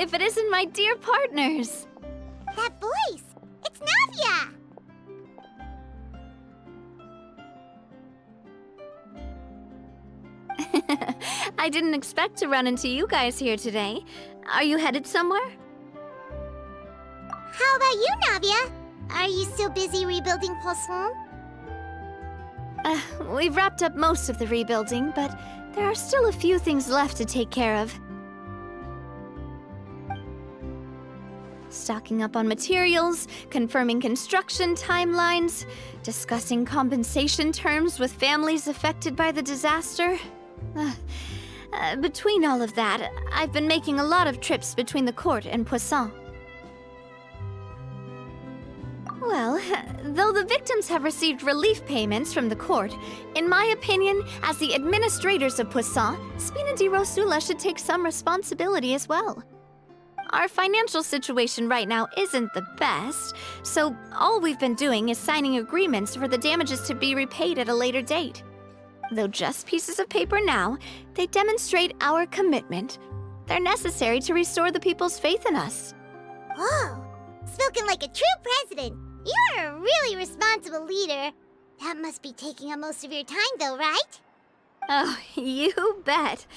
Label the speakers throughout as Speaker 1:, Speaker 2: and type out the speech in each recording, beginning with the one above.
Speaker 1: if it isn't my dear partners?
Speaker 2: That voice! It's Navia!
Speaker 1: I didn't expect to run into you guys here today. Are you headed somewhere?
Speaker 2: How about you, Navia? Are you still busy rebuilding Poisson?
Speaker 1: We've wrapped up most of the rebuilding, but there are still a few things left to take care of. Stocking up on materials, confirming construction timelines, discussing compensation terms with families affected by the disaster. Between all of that, I've been making a lot of trips between the court and Poisson. Well, though the victims have received relief payments from the court, in my opinion, as the administrators of Poisson, Spina di Rosula should take some responsibility as well. Our financial situation right now isn't the best, so all we've been doing is signing agreements for the damages to be repaid at a later date. Though just pieces of paper now, they demonstrate our commitment. They're necessary to restore the people's faith in us.
Speaker 2: Whoa! Spoken like a true president. You're a really responsible leader. That must be taking up most of your time, though, right?
Speaker 1: Oh, you bet.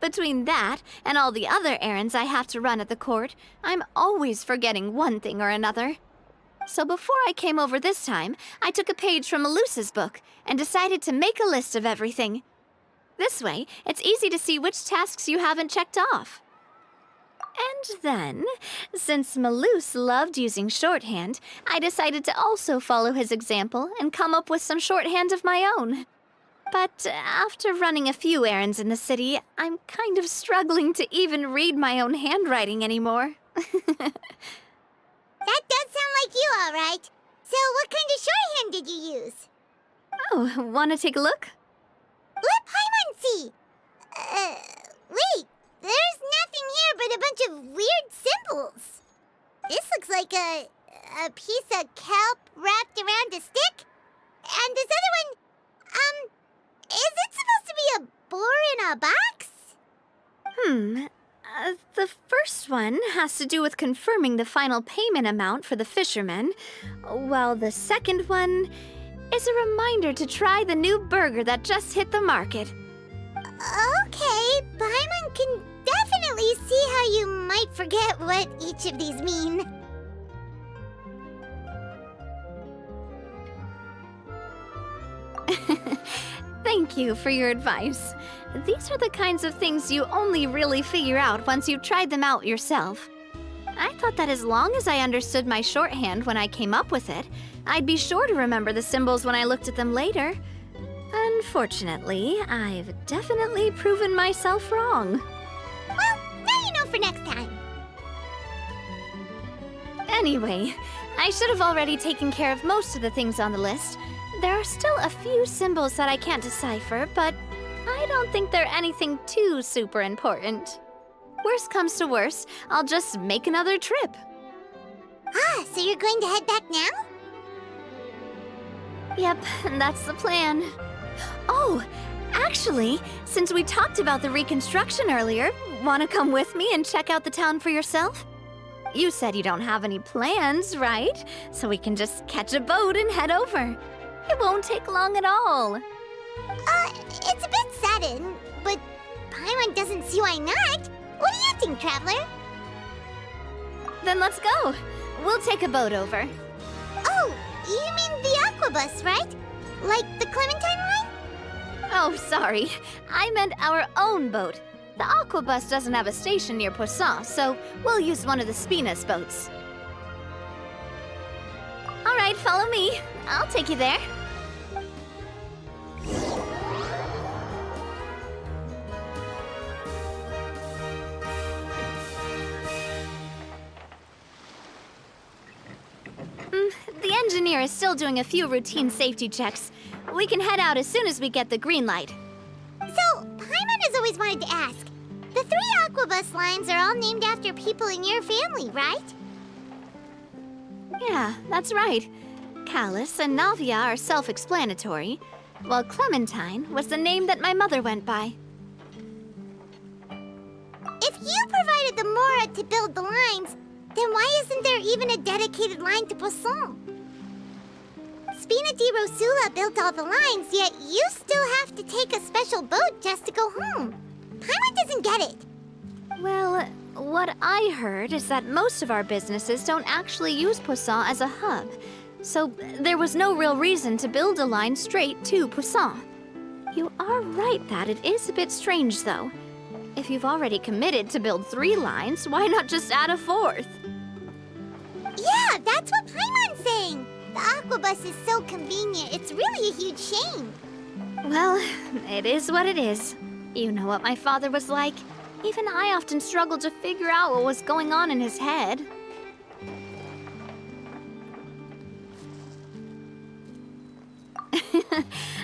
Speaker 1: Between that and all the other errands I have to run at the court, I'm always forgetting one thing or another. So before I came over this time, I took a page from Melusa's book and decided to make a list of everything. This way, it's easy to see which tasks you haven't checked off. And then, since Melus loved using shorthand, I decided to also follow his example and come up with some shorthand of my own. But after running a few errands in the city, I'm kind of struggling to even read my own handwriting anymore.
Speaker 2: That does sound like you, all right. So what kind of shorthand did you use?
Speaker 1: Oh, want to take a look?
Speaker 2: Let Paimon see. Wait. There's nothing here but a bunch of weird symbols. This looks like a piece of kelp wrapped around a stick. And this other one, is it supposed to be a boar in a box?
Speaker 1: The first one has to do with confirming the final payment amount for the fishermen, while the second one is a reminder to try the new burger that just hit the market.
Speaker 2: Okay, Paimon can definitely see how you might forget what each of these mean.
Speaker 1: Thank you for your advice. These are the kinds of things you only really figure out once you've tried them out yourself. I thought that as long as I understood my shorthand when I came up with it, I'd be sure to remember the symbols when I looked at them later. Unfortunately, I've definitely proven myself wrong.
Speaker 2: Well, now you know for next time.
Speaker 1: Anyway, I should have already taken care of most of the things on the list. There are still a few symbols that I can't decipher, but I don't think they're anything too super important. Worst comes to worst, I'll just make another trip.
Speaker 2: Ah, so you're going to head back now?
Speaker 1: Yep, that's the plan. Oh, actually, since we talked about the reconstruction earlier, want to come with me and check out the town for yourself? You said you don't have any plans, right? So we can just catch a boat and head over. It won't take long at all.
Speaker 2: It's a bit sudden, but Paimon doesn't see why not. What do you think, Traveler?
Speaker 1: Then let's go. We'll take a boat over.
Speaker 2: Oh, you mean the Aquabus, right? Like the Clementine line?
Speaker 1: Oh, sorry. I meant our own boat. The Aquabus doesn't have a station near Poisson, so we'll use one of the Spina's boats. All right, follow me. I'll take you there. The engineer is still doing a few routine safety checks. We can head out as soon as we get the green light.
Speaker 2: So, Paimon has always wanted to ask. The 3 Aquabus lines are all named after people in your family, right?
Speaker 1: Yeah, that's right. Callus and Navia are self-explanatory, while Clementine was the name that my mother went by.
Speaker 2: If you provided the Mora had to build the lines, then why isn't there even a dedicated line to Poisson? Spina di Rosula built all the lines, yet you still have to take a special boat just to go home. Paimon doesn't get it.
Speaker 1: Well, what I heard is that most of our businesses don't actually use Poisson as a hub, so there was no real reason to build a line straight to Poisson. You are right that it is a bit strange, though. If you've already committed to build 3 lines, why not just add a 4th?
Speaker 2: Yeah, that's what Paimon's saying. The Aquabus is so convenient, it's really a huge shame.
Speaker 1: Well, it is what it is. You know what my father was like. Even I often struggled to figure out what was going on in his head.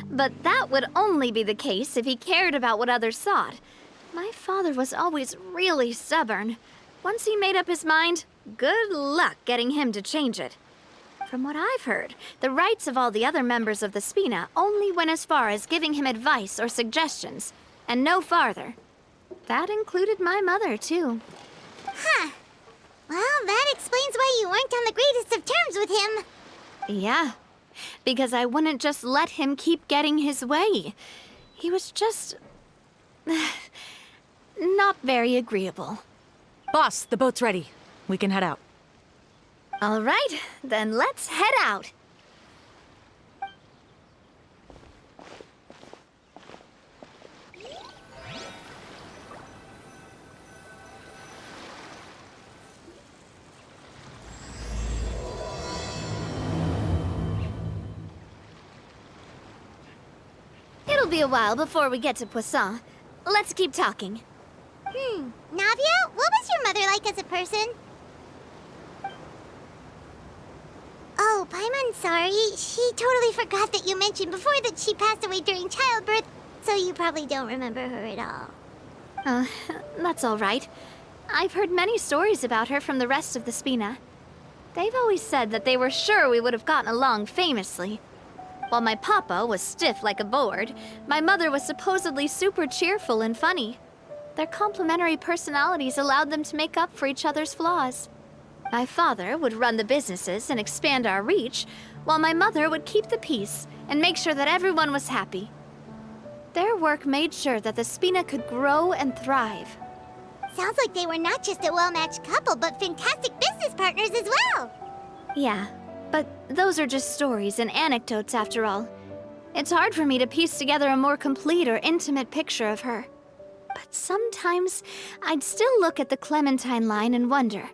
Speaker 1: But that would only be the case if he cared about what others thought. My father was always really stubborn. Once he made up his mind, good luck getting him to change it. From what I've heard, the rights of all the other members of the Spina only went as far as giving him advice or suggestions, and no farther. That included my mother, too.
Speaker 2: Huh. Well, that explains why you weren't on the greatest of terms with him.
Speaker 1: Yeah, because I wouldn't just let him keep getting his way. He was just... not very agreeable.
Speaker 3: Boss, the boat's ready. We can head out.
Speaker 1: All right, then let's head out. It'll be a while before we get to Poisson. Let's keep talking.
Speaker 2: Navia, what was your mother like as a person? Oh, Paimon's sorry. She totally forgot that you mentioned before that she passed away during childbirth, so you probably don't remember her at all.
Speaker 1: That's all right. I've heard many stories about her from the rest of the Spina. They've always said that they were sure we would have gotten along famously. While my papa was stiff like a board, my mother was supposedly super cheerful and funny. Their complementary personalities allowed them to make up for each other's flaws. My father would run the businesses and expand our reach, while my mother would keep the peace and make sure that everyone was happy. Their work made sure that the Spina could grow and thrive.
Speaker 2: Sounds like they were not just a well-matched couple, but fantastic business partners as well.
Speaker 1: Yeah, but those are just stories and anecdotes after all. It's hard for me to piece together a more complete or intimate picture of her. But sometimes I'd still look at the Clementine line and wonder,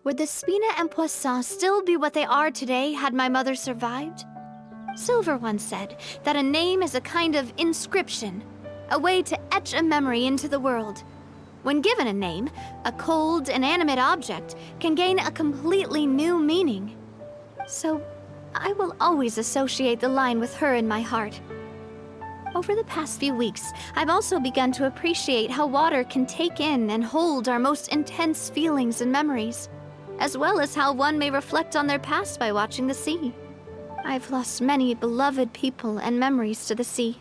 Speaker 1: would the Spina and Poisson still be what they are today had my mother survived? Silver once said that a name is a kind of inscription, a way to etch a memory into the world. When given a name, a cold, inanimate object can gain a completely new meaning. So, I will always associate the line with her in my heart. Over the past few weeks, I've also begun to appreciate how water can take in and hold our most intense feelings and memories, as well as how one may reflect on their past by watching the sea. I've lost many beloved people and memories to the sea.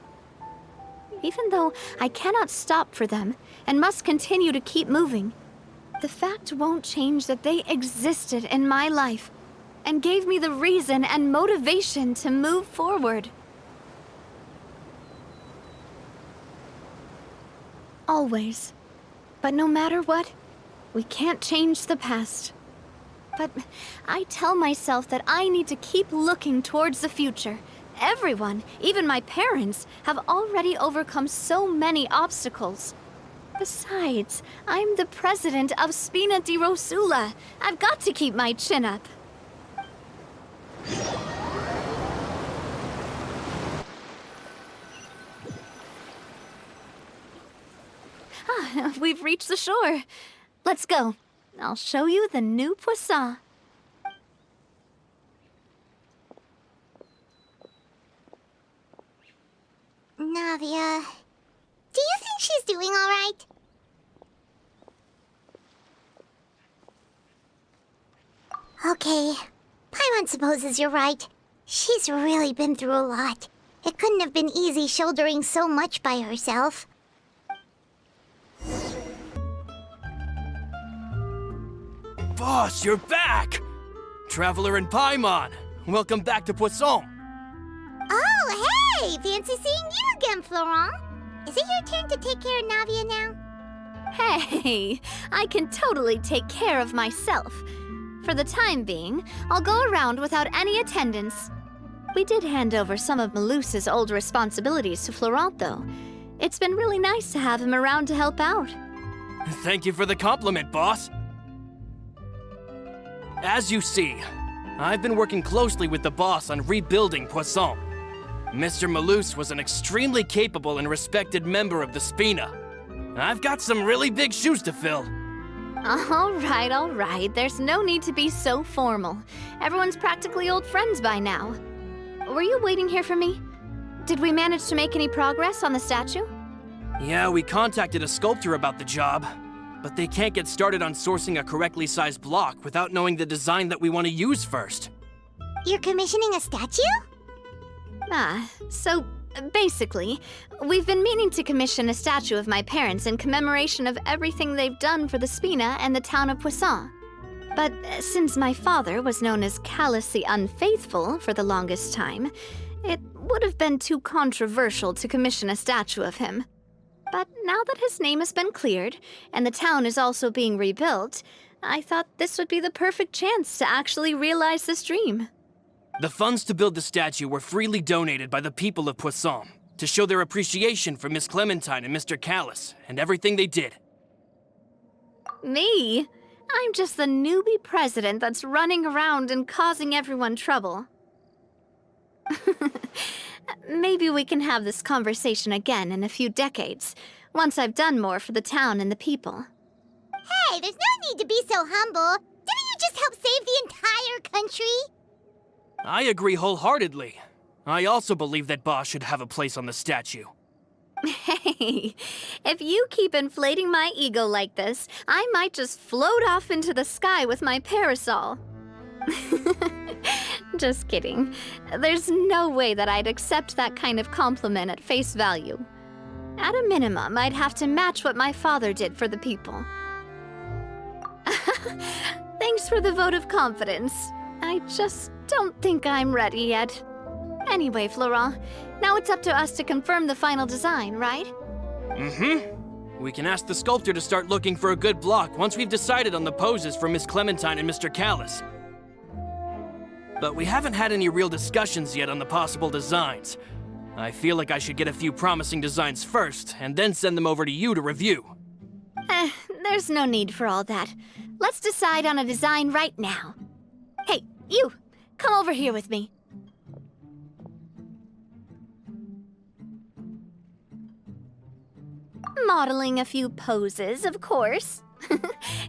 Speaker 1: Even though I cannot stop for them and must continue to keep moving, the fact won't change that they existed in my life and gave me the reason and motivation to move forward. Always. But no matter what, we can't change the past. But I tell myself that I need to keep looking towards the future. Everyone, even my parents, have already overcome so many obstacles. Besides, I'm the president of Spina di Rosula. I've got to keep my chin up. We've reached the shore. Let's go. I'll show you the new Poisson.
Speaker 2: Navia, do you think she's doing all right? Okay, Paimon supposes you're right. She's really been through a lot. It couldn't have been easy shouldering so much by herself.
Speaker 4: Boss, you're back! Traveler and Paimon, welcome back to Poisson.
Speaker 2: Oh, hey! Fancy seeing you again, Florent. Is it your turn to take care of Navia now?
Speaker 1: Hey, I can totally take care of myself. For the time being, I'll go around without any attendance. We did hand over some of Malus's old responsibilities to Florent, though. It's been really nice to have him around to help out.
Speaker 4: Thank you for the compliment, boss. As you see, I've been working closely with the boss on rebuilding Poisson. Mr. Malus was an extremely capable and respected member of the Spina. I've got some really big shoes to fill.
Speaker 1: All right. There's no need to be so formal. Everyone's practically old friends by now. Were you waiting here for me? Did we manage to make any progress on the statue?
Speaker 4: Yeah, we contacted a sculptor about the job, but they can't get started on sourcing a correctly sized block without knowing the design that we want to use first.
Speaker 2: You're commissioning a statue?
Speaker 1: So basically, we've been meaning to commission a statue of my parents in commemoration of everything they've done for the Spina and the town of Poisson. But since my father was known as callously unfaithful for the longest time, it would have been too controversial to commission a statue of him. But now that his name has been cleared, and the town is also being rebuilt, I thought this would be the perfect chance to actually realize this dream.
Speaker 4: The funds to build the statue were freely donated by the people of Poisson to show their appreciation for Miss Clementine and Mr. Callis and everything they did.
Speaker 1: Me? I'm just the newbie president that's running around and causing everyone trouble. Maybe we can have this conversation again in a few decades, once I've done more for the town and the people.
Speaker 2: Hey, there's no need to be so humble. Didn't you just help save the entire country?
Speaker 4: I agree wholeheartedly. I also believe that Boss should have a place on the statue.
Speaker 1: Hey, if you keep inflating my ego like this, I might just float off into the sky with my parasol. Just kidding. There's no way that I'd accept that kind of compliment at face value. At a minimum, I'd have to match what my father did for the people. Thanks for the vote of confidence. I just don't think I'm ready yet. Anyway, Florent, now it's up to us to confirm the final design, right?
Speaker 4: Mm-hmm. We can ask the sculptor to start looking for a good block once we've decided on the poses for Miss Clementine and Mr. Callis. But we haven't had any real discussions yet on the possible designs. I feel like I should get a few promising designs first, and then send them over to you to review.
Speaker 1: There's no need for all that. Let's decide on a design right now. Hey, you! Come over here with me. Modeling a few poses, of course.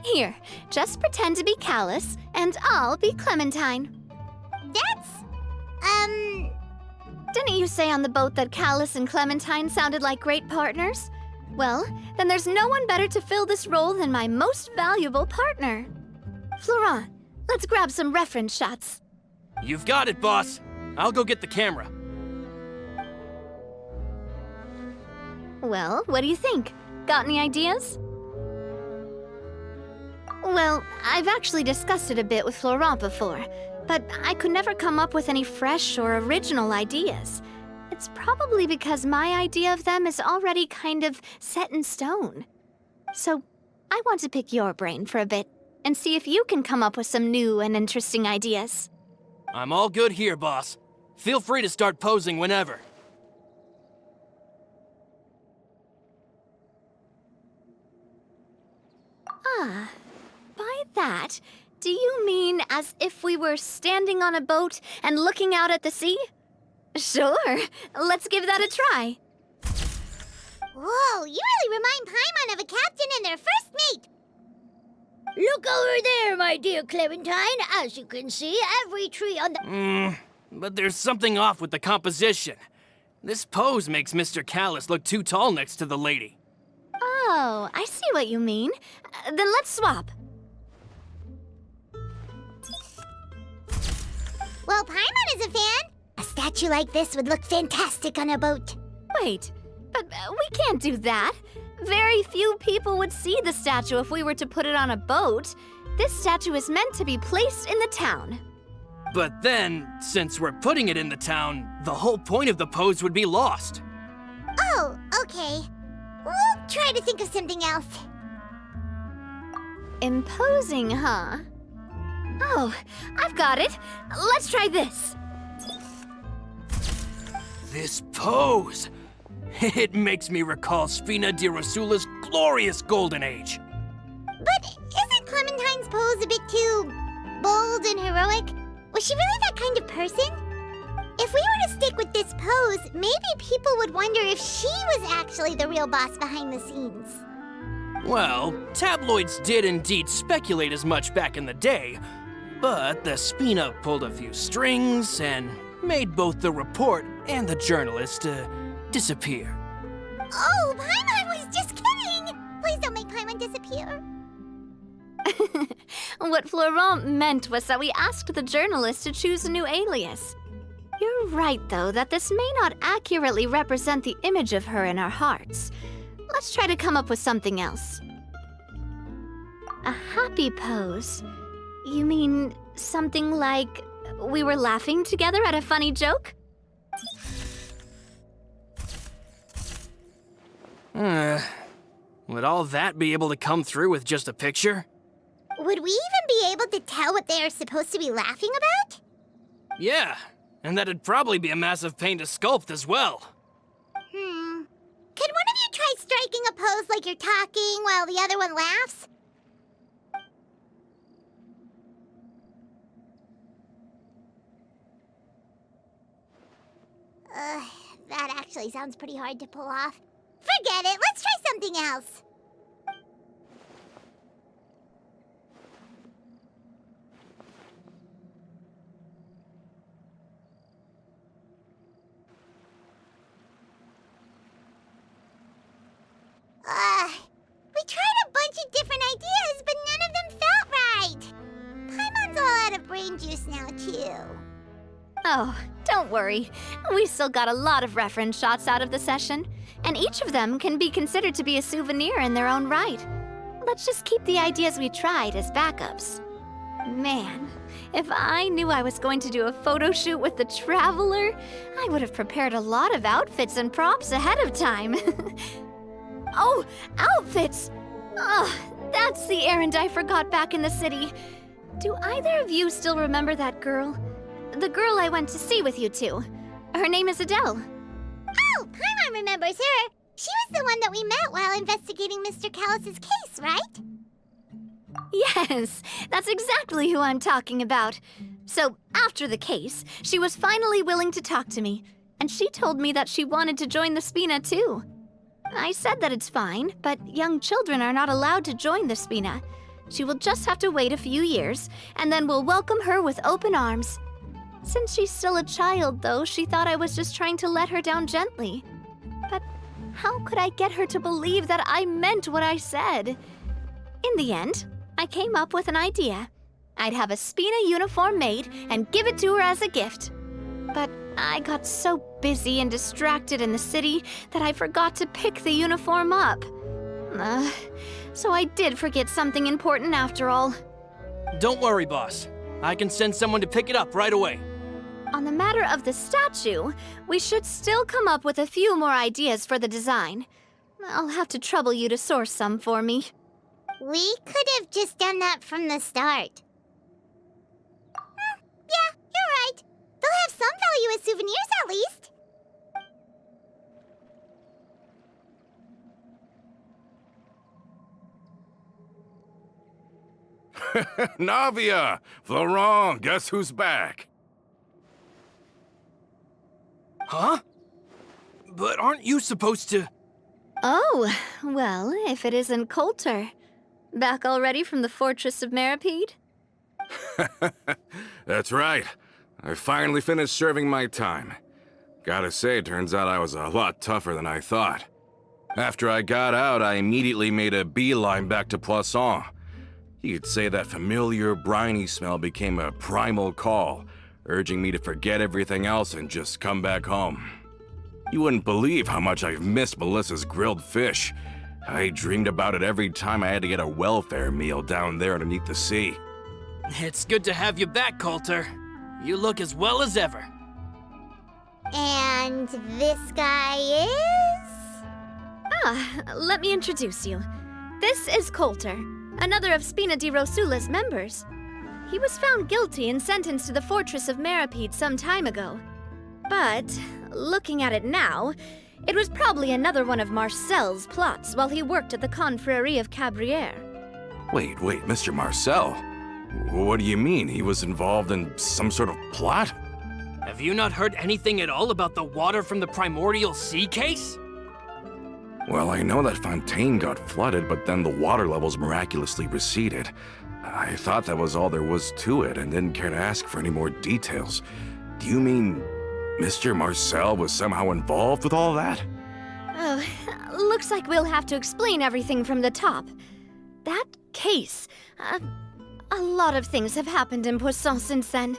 Speaker 1: Here, just pretend to be Callis, and I'll be Clementine.
Speaker 2: That's,
Speaker 1: Didn't you say on the boat that Callis and Clementine sounded like great partners? Well, then there's no one better to fill this role than my most valuable partner. Florent, let's grab some reference shots.
Speaker 4: You've got it, boss. I'll go get the camera.
Speaker 1: Well, what do you think? Got any ideas? Well, I've actually discussed it a bit with Florent before, but I could never come up with any fresh or original ideas. It's probably because my idea of them is already kind of set in stone. So, I want to pick your brain for a bit and see if you can come up with some new and interesting ideas.
Speaker 4: I'm all good here, boss. Feel free to start posing whenever.
Speaker 1: By that, do you mean as if we were standing on a boat and looking out at the sea? Sure, let's give that a try.
Speaker 2: whoa, you really remind Paimon of a captain and their first mate. Look over there, my dear Clementine. As you can see, every tree on the...
Speaker 4: But there's something off with the composition. This pose makes Mr. Callis look too tall next to the lady.
Speaker 1: Oh, I see what you mean. Then let's swap.
Speaker 2: Well, Paimon is a fan. A statue like this would look fantastic on a boat.
Speaker 1: Wait, but we can't do that. Very few people would see the statue if we were to put it on a boat. This statue is meant to be placed in the town.
Speaker 4: But then, since we're putting it in the town, the whole point of the pose would be lost.
Speaker 2: Oh, okay. We'll try to think of something else.
Speaker 1: Imposing, huh? Oh, I've got it. Let's try this.
Speaker 4: This pose! It makes me recall Spina di Rosula's glorious golden age.
Speaker 2: But isn't Clementine's pose a bit too bold and heroic? Was she really that kind of person? If we were to stick with this pose, maybe people would wonder if she was actually the real boss behind the scenes.
Speaker 4: Well, tabloids did indeed speculate as much back in the day, but the Spina pulled a few strings and made both the report and the journalist disappear.
Speaker 2: Oh, Paimon was just kidding! Please don't make Paimon disappear.
Speaker 1: What Florent meant was that we asked the journalist to choose a new alias. You're right, though, that this may not accurately represent the image of her in our hearts. Let's try to come up with something else. A happy pose? You mean something like we were laughing together at a funny joke?
Speaker 4: Would all that be able to come through with just a picture?
Speaker 2: Would we even be able to tell what they are supposed to be laughing about?
Speaker 4: Yeah, and that'd probably be a massive pain to sculpt as well.
Speaker 2: Could one of you try striking a pose like you're talking while the other one laughs? That actually sounds pretty hard to pull off. Forget it, let's try something else. We tried a bunch of different ideas, but none of them felt right. Paimon's all out of brain juice now, too.
Speaker 1: Oh, don't worry. We still got a lot of reference shots out of the session, and each of them can be considered to be a souvenir in their own right. Let's just keep the ideas we tried as backups. Man, if I knew I was going to do a photo shoot with the Traveler, I would have prepared a lot of outfits and props ahead of time. Oh, outfits! Oh, that's the errand I forgot back in the city. Do either of you still remember that girl? The girl I went to see with you two. Her name is Adele.
Speaker 2: Oh, Paimon remembers her. She was the one that we met while investigating Mr. Callus's case, right?
Speaker 1: Yes, that's exactly who I'm talking about. So, after the case, she was finally willing to talk to me, and she told me that she wanted to join the Spina too. I said that it's fine, but young children are not allowed to join the Spina. She will just have to wait a few years, and then we'll welcome her with open arms. Since she's still a child, though, she thought I was just trying to let her down gently. But how could I get her to believe that I meant what I said? In the end, I came up with an idea. I'd have a Spina uniform made and give it to her as a gift. But I got so busy and distracted in the city that I forgot to pick the uniform up. So I did forget something important after all.
Speaker 4: Don't worry, boss. I can send someone to pick it up right away.
Speaker 1: On the matter of the statue, we should still come up with a few more ideas for the design. I'll have to trouble you to source some for me.
Speaker 2: We could have just done that from the start. Yeah, you're right. They'll have some value as souvenirs at least.
Speaker 5: Navia! Florent, guess who's back?
Speaker 4: Huh? But aren't you supposed to...
Speaker 1: Oh, well, if it isn't Coulter. Back already from the Fortress of Meripede?
Speaker 5: That's right. I finally finished serving my time. Gotta say, turns out I was a lot tougher than I thought. After I got out, I immediately made a beeline back to Poisson. You could say that familiar, briny smell became a primal call, urging me to forget everything else and just come back home. You wouldn't believe how much I've missed Melissa's grilled fish. I dreamed about it every time I had to get a welfare meal down there underneath the sea.
Speaker 4: It's good to have you back, Coulter. You look as well as ever.
Speaker 2: And this guy is?
Speaker 1: Let me introduce you. This is Coulter, another of Spina di Rosula's members. He was found guilty and sentenced to the Fortress of Meripede some time ago. But, looking at it now, it was probably another one of Marcel's plots while he worked at the Confrérie of Cabrières.
Speaker 5: Wait, Mr. Marcel? What do you mean? He was involved in some sort of plot?
Speaker 4: Have you not heard anything at all about the water from the primordial sea case?
Speaker 5: Well, I know that Fontaine got flooded, but then the water levels miraculously receded. I thought that was all there was to it and didn't care to ask for any more details. Do you mean Mr. Marcel was somehow involved with all that?
Speaker 1: Oh, looks like we'll have to explain everything from the top. That case, a lot of things have happened in Poisson since then.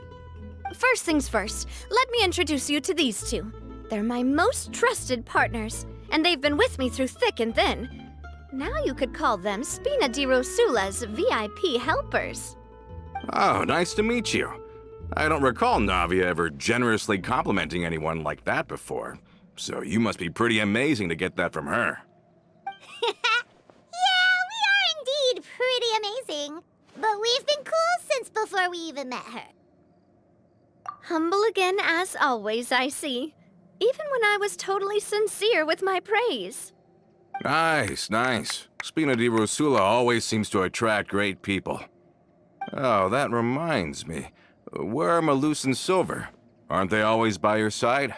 Speaker 1: First things first, let me introduce you to these two. They're my most trusted partners, and they've been with me through thick and thin. Now you could call them Spina di Rosula's VIP helpers.
Speaker 5: Oh, nice to meet you. I don't recall Navia ever generously complimenting anyone like that before, so you must be pretty amazing to get that from her.
Speaker 2: Yeah, we are indeed pretty amazing. But we've been cool since before we even met her.
Speaker 1: Humble again as always, I see. Even when I was totally sincere with my praise.
Speaker 5: Nice. Spina di Rosula always seems to attract great people. Oh, that reminds me. Where are Malus and Silver? Aren't they always by your side?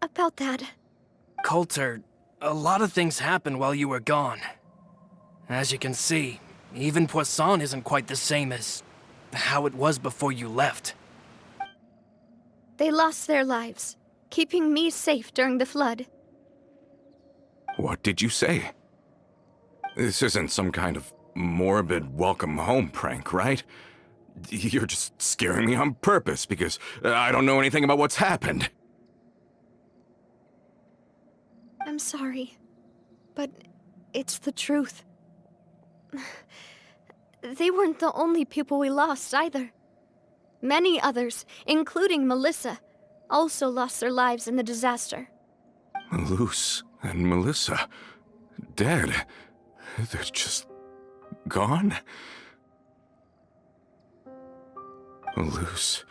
Speaker 1: About that.
Speaker 4: Coulter, a lot of things happened while you were gone. As you can see, even Poisson isn't quite the same as how it was before you left.
Speaker 1: They lost their lives, keeping me safe during the flood.
Speaker 5: What did you say? This isn't some kind of morbid welcome home prank, right? You're just scaring me on purpose because I don't know anything about what's happened.
Speaker 1: I'm sorry, but it's the truth. They weren't the only people we lost either. Many others, including Melissa, also lost their lives in the disaster.
Speaker 5: Malus and Melissa, dead. They're just gone? Malus,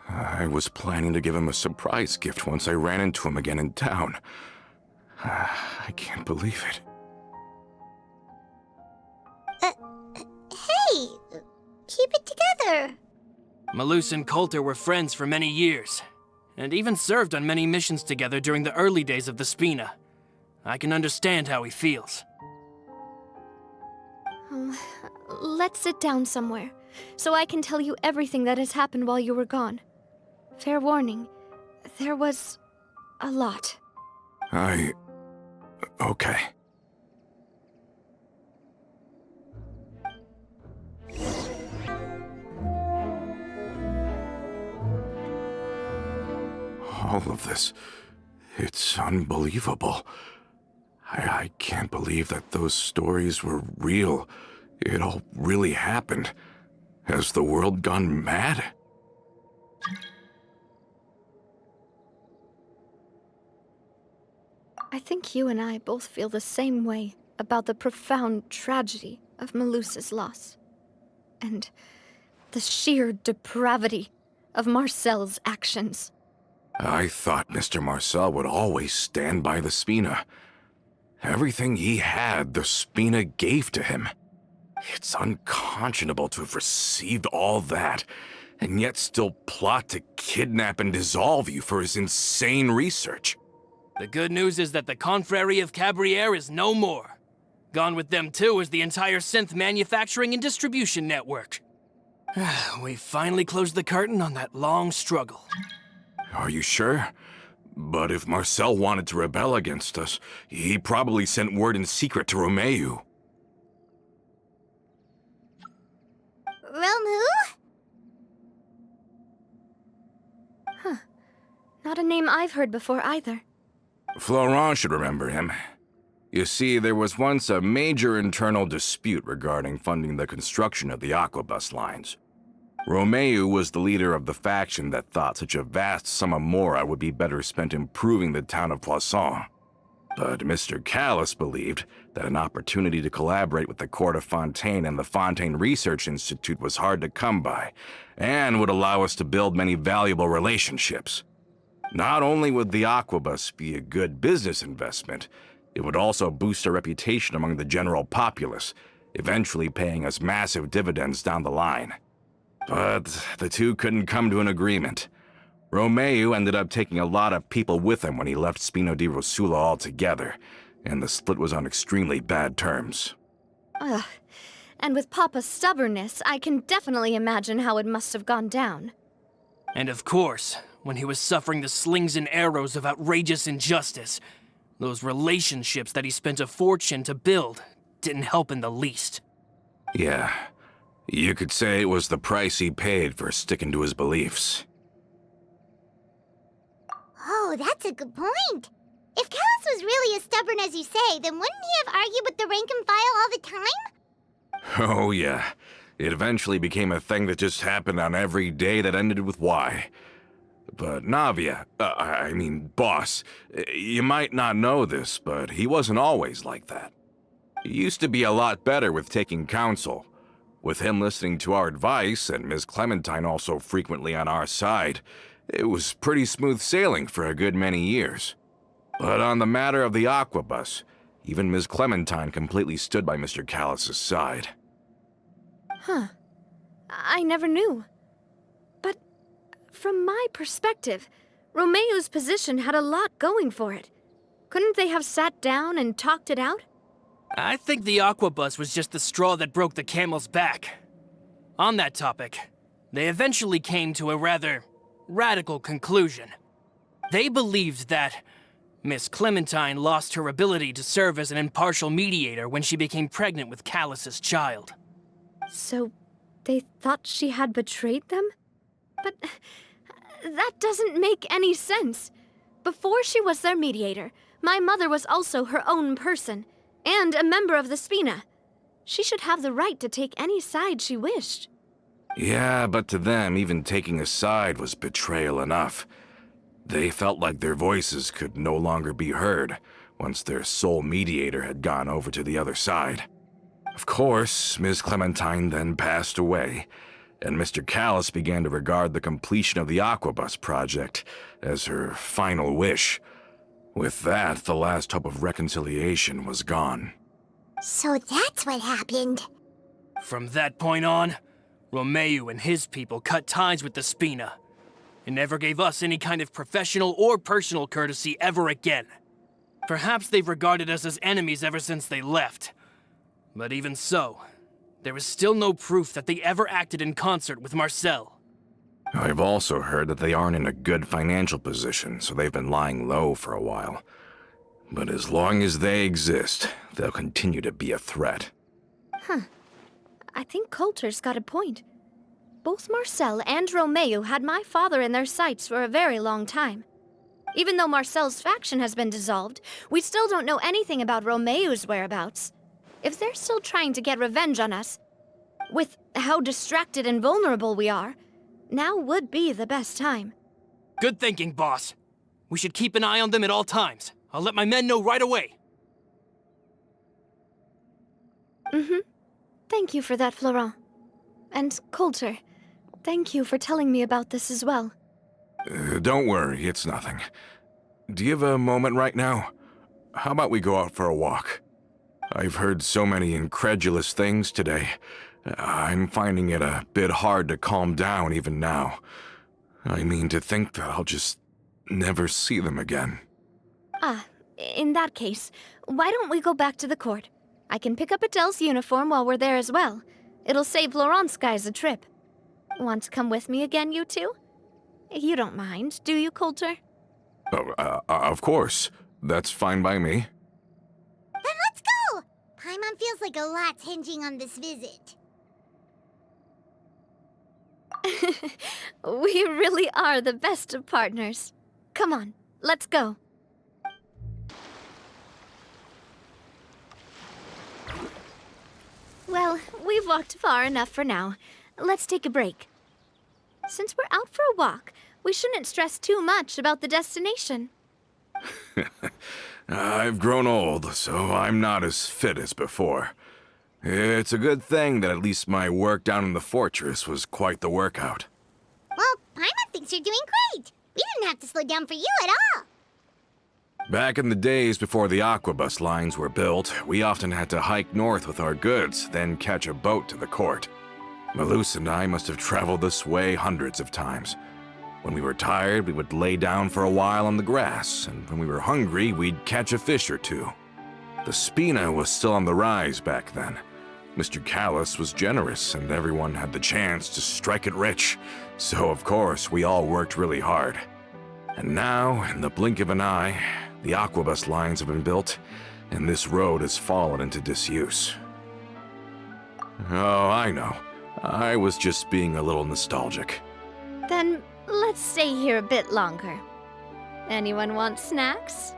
Speaker 5: I was planning to give him a surprise gift once I ran into him again in town. I can't believe it.
Speaker 2: Hey, keep it together.
Speaker 4: Malus and Coulter were friends for many years, and even served on many missions together during the early days of the Spina. I can understand how he feels.
Speaker 1: Let's sit down somewhere, so I can tell you everything that has happened while you were gone. Fair warning, there was a lot.
Speaker 5: Okay. All of this, it's unbelievable. I can't believe that those stories were real. It all really happened. Has the world gone mad?
Speaker 1: I think you and I both feel the same way about the profound tragedy of Melusa's loss. And the sheer depravity of Marcel's actions.
Speaker 5: I thought Mr. Marcel would always stand by the Spina. Everything he had, the Spina gave to him. It's unconscionable to have received all that, and yet still plot to kidnap and dissolve you for his insane research.
Speaker 4: The good news is that the Confrérie of Cabrières is no more. Gone with them too is the entire synth manufacturing and distribution network. We finally closed the curtain on that long struggle.
Speaker 5: Are you sure? But if Marcel wanted to rebel against us, he probably sent word in secret to Romeu.
Speaker 2: Romu?
Speaker 1: Not a name I've heard before either.
Speaker 5: Florent should remember him. You see, there was once a major internal dispute regarding funding the construction of the Aquabus lines. Romeu was the leader of the faction that thought such a vast sum of mora would be better spent improving the town of Poisson. But Mr. Callis believed that an opportunity to collaborate with the Court of Fontaine and the Fontaine Research Institute was hard to come by, and would allow us to build many valuable relationships. Not only would the Aquabus be a good business investment, it would also boost our reputation among the general populace, eventually paying us massive dividends down the line. But the two couldn't come to an agreement. Romeu ended up taking a lot of people with him when he left Spino di Rosula altogether, and the split was on extremely bad terms.
Speaker 1: Ugh. And with Papa's stubbornness, I can definitely imagine how it must have gone down.
Speaker 4: And of course, when he was suffering the slings and arrows of outrageous injustice, those relationships that he spent a fortune to build didn't help in the least.
Speaker 5: Yeah, you could say it was the price he paid for sticking to his beliefs.
Speaker 2: Oh, that's a good point. If Callis was really as stubborn as you say, then wouldn't he have argued with the rank and file all the time?
Speaker 5: Oh yeah, it eventually became a thing that just happened on every day that ended with Y. But Navia, boss, you might not know this, but he wasn't always like that. He used to be a lot better with taking counsel. With him listening to our advice, and Ms. Clementine also frequently on our side, it was pretty smooth sailing for a good many years. But on the matter of the Aquabus, even Ms. Clementine completely stood by Mr. Callis's side.
Speaker 1: Huh. I never knew. But from my perspective, Romeu's position had a lot going for it. Couldn't they have sat down and talked it out?
Speaker 4: I think the Aquabus was just the straw that broke the camel's back. On that topic, they eventually came to a rather radical conclusion. They believed that Miss Clementine lost her ability to serve as an impartial mediator when she became pregnant with Callis's child.
Speaker 1: So, they thought she had betrayed them? But that doesn't make any sense. Before she was their mediator, my mother was also her own person, and a member of the Spina. She should have the right to take any side she wished.
Speaker 5: Yeah, but to them, even taking a side was betrayal enough. They felt like their voices could no longer be heard once their sole mediator had gone over to the other side. Of course, Ms. Clementine then passed away, and Mr. Callis began to regard the completion of the Aquabus project as her final wish. With that, the last hope of reconciliation was gone.
Speaker 2: So that's what happened.
Speaker 4: From that point on, Romeu and his people cut ties with the Spina, and never gave us any kind of professional or personal courtesy ever again. Perhaps they've regarded us as enemies ever since they left. But even so, there is still no proof that they ever acted in concert with Marcel.
Speaker 5: I've also heard that they aren't in a good financial position, so they've been lying low for a while. But as long as they exist, they'll continue to be a threat.
Speaker 1: Huh. I think Coulter's got a point. Both Marcel and Romeu had my father in their sights for a very long time. Even though Marcel's faction has been dissolved, we still don't know anything about Romeu's whereabouts. If they're still trying to get revenge on us, with how distracted and vulnerable we are, now would be the best time.
Speaker 4: Good thinking, boss. We should keep an eye on them at all times. I'll let my men know right away.
Speaker 1: Thank you for that, Florent. And Coulter, thank you for telling me about this as well.
Speaker 5: Don't worry, it's nothing. Do you have a moment right now? How about we go out for a walk? I've heard so many incredulous things today. I'm finding it a bit hard to calm down even now. I mean, to think that I'll just never see them again.
Speaker 1: Ah, in that case, why don't we go back to the court? I can pick up Adele's uniform while we're there as well. It'll save Laurent's guys a trip. Want to come with me again, you two? You don't mind, do you, Coulter?
Speaker 5: Oh, of course. That's fine by me.
Speaker 2: Then let's go! Paimon feels like a lot's hinging on this visit.
Speaker 1: We really are the best of partners. Come on, let's go. Well, we've walked far enough for now. Let's take a break. Since we're out for a walk, we shouldn't stress too much about the destination.
Speaker 5: I've grown old, so I'm not as fit as before. It's a good thing that at least my work down in the fortress was quite the workout.
Speaker 2: Well, Paimon thinks you're doing great. We didn't have to slow down for you at all.
Speaker 5: Back in the days before the aquabus lines were built, we often had to hike north with our goods, then catch a boat to the court. Malus and I must have traveled this way hundreds of times. When we were tired, we would lay down for a while on the grass, and when we were hungry, we'd catch a fish or two. The Spina was still on the rise back then. Mr. Callis was generous, and everyone had the chance to strike it rich, so of course we all worked really hard. And now, in the blink of an eye, the aquabus lines have been built, and this road has fallen into disuse. Oh, I know. I was just being a little nostalgic.
Speaker 1: Then let's stay here a bit longer. Anyone want snacks?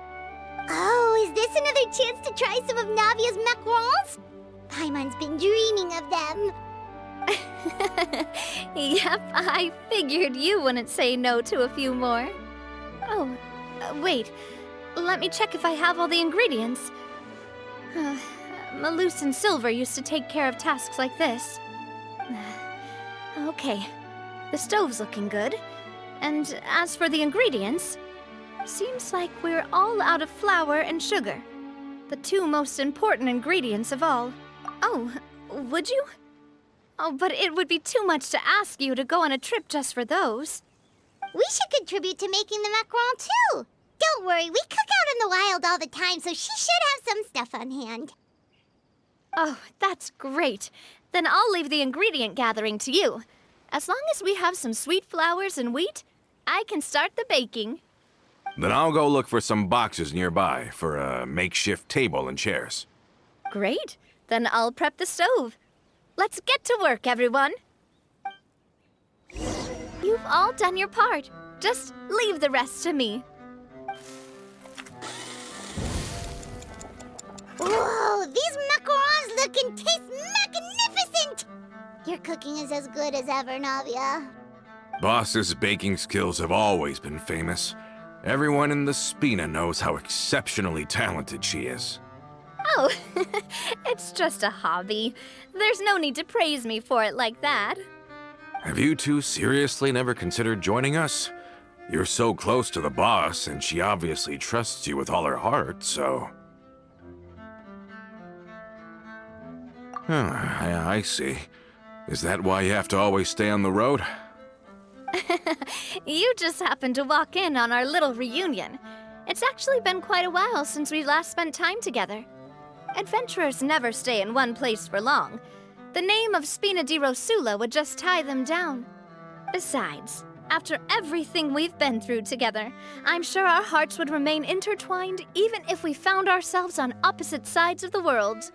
Speaker 2: Oh, is this another chance to try some of Navia's macarons? Paimon's been dreaming of them.
Speaker 1: Yep, I figured you wouldn't say no to a few more. Oh, wait. Let me check if I have all the ingredients. Malus and Silver used to take care of tasks like this. Okay, the stove's looking good. And as for the ingredients, seems like we're all out of flour and sugar. The two most important ingredients of all. Oh, would you? Oh, but it would be too much to ask you to go on a trip just for those.
Speaker 2: We should contribute to making the macaron too. Don't worry, we cook out in the wild all the time, so she should have some stuff on hand.
Speaker 1: Oh, that's great. Then I'll leave the ingredient gathering to you. As long as we have some sweet flours and wheat, I can start the baking.
Speaker 5: Then I'll go look for some boxes nearby for a makeshift table and chairs.
Speaker 1: Great. Then I'll prep the stove. Let's get to work, everyone. You've all done your part. Just leave the rest to me.
Speaker 2: Whoa, these macarons look and taste magnificent! Your cooking is as good as ever, Navia.
Speaker 5: Boss's baking skills have always been famous. Everyone in the Spina knows how exceptionally talented she is.
Speaker 1: Oh, it's just a hobby. There's no need to praise me for it like that.
Speaker 5: Have you two seriously never considered joining us? You're so close to the boss, and she obviously trusts you with all her heart, so... I see. Is that why you have to always stay on the road?
Speaker 1: You just happened to walk in on our little reunion. It's actually been quite a while since we last spent time together. Adventurers never stay in one place for long. The name of Spina di Rosula would just tie them down. Besides, after everything we've been through together, I'm sure our hearts would remain intertwined even if we found ourselves on opposite sides of the world.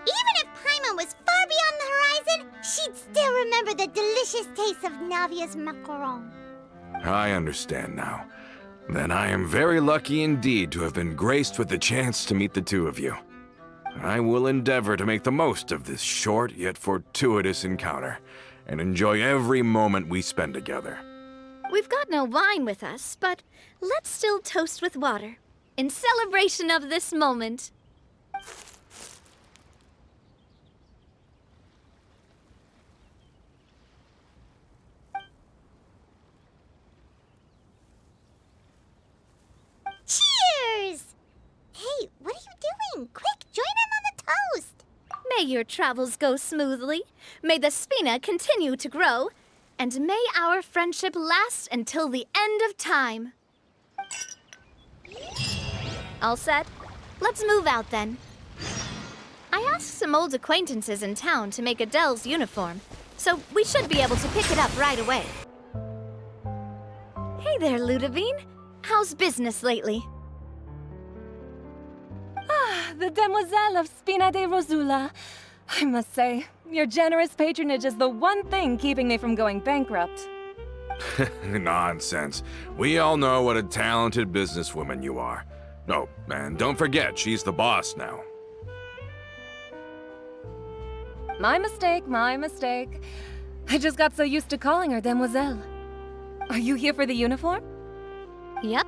Speaker 2: Even if Paimon was far beyond the horizon, she'd still remember the delicious taste of Navia's macaron.
Speaker 5: I understand now. Then I am very lucky indeed to have been graced with the chance to meet the two of you. I will endeavor to make the most of this short yet fortuitous encounter, and enjoy every moment we spend together.
Speaker 1: We've got no wine with us, but let's still toast with water, in celebration of this moment.
Speaker 2: Cheers! Hey, what are you doing? Quick, join in on the toast!
Speaker 1: May your travels go smoothly, may the Spina continue to grow, and may our friendship last until the end of time. All set? Let's move out then. I asked some old acquaintances in town to make Adele's uniform, so we should be able to pick it up right away. Hey there, Ludovine. How's business lately?
Speaker 6: The Demoiselle of Spina de Rosula. I must say, your generous patronage is the one thing keeping me from going bankrupt.
Speaker 5: Nonsense. We all know what a talented businesswoman you are. Oh, and don't forget, she's the boss now.
Speaker 6: My mistake, my mistake. I just got so used to calling her Demoiselle. Are you here for the uniform?
Speaker 1: Yep.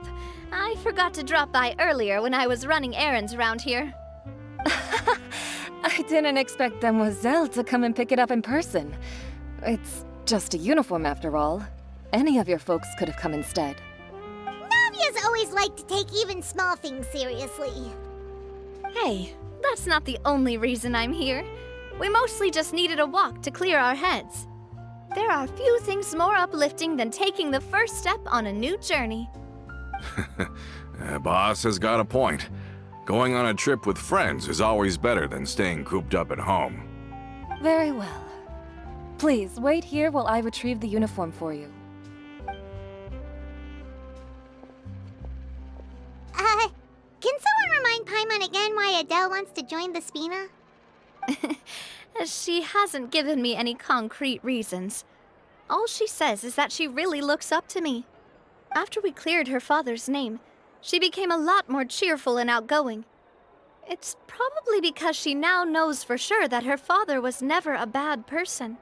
Speaker 1: I forgot to drop by earlier when I was running errands around here.
Speaker 6: I didn't expect Demoiselle to come and pick it up in person. It's just a uniform after all. Any of your folks could have come instead.
Speaker 2: Navia's always liked to take even small things seriously.
Speaker 1: Hey, that's not the only reason I'm here. We mostly just needed a walk to clear our heads. There are few things more uplifting than taking the first step on a new journey.
Speaker 5: Boss has got a point. Going on a trip with friends is always better than staying cooped up at home.
Speaker 6: Very well. Please, wait here while I retrieve the uniform for you.
Speaker 2: Can someone remind Paimon again why Adele wants to join the Spina?
Speaker 1: She hasn't given me any concrete reasons. All she says is that she really looks up to me. After we cleared her father's name, she became a lot more cheerful and outgoing. It's probably because she now knows for sure that her father was never a bad person.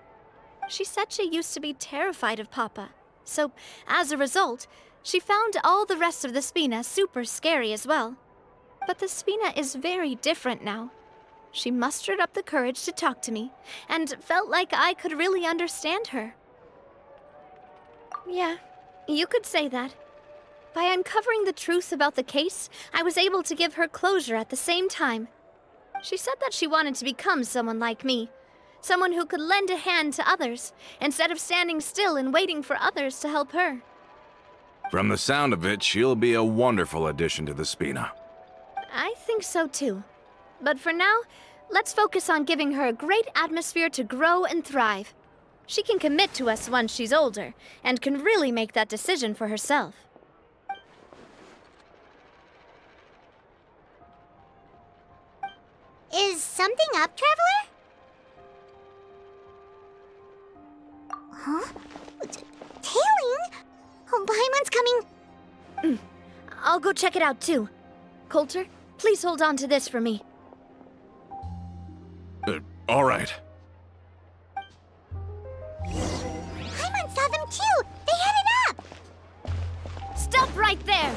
Speaker 1: She said she used to be terrified of Papa, so as a result, she found all the rest of the Spina super scary as well. But the Spina is very different now. She mustered up the courage to talk to me, and felt like I could really understand her. Yeah, you could say that. By uncovering the truth about the case, I was able to give her closure at the same time. She said that she wanted to become someone like me, someone who could lend a hand to others, instead of standing still and waiting for others to help her.
Speaker 5: From the sound of it, she'll be a wonderful addition to the Spina.
Speaker 1: I think so too. But for now, let's focus on giving her a great atmosphere to grow and thrive. She can commit to us once she's older, and can really make that decision for herself.
Speaker 2: Is something up, Traveler? Huh? Tailing? Oh, Paimon's coming.
Speaker 1: I'll go check it out too. Coulter, please hold on to this for me.
Speaker 5: All right.
Speaker 2: Paimon saw them too! They headed up!
Speaker 1: Stop right there!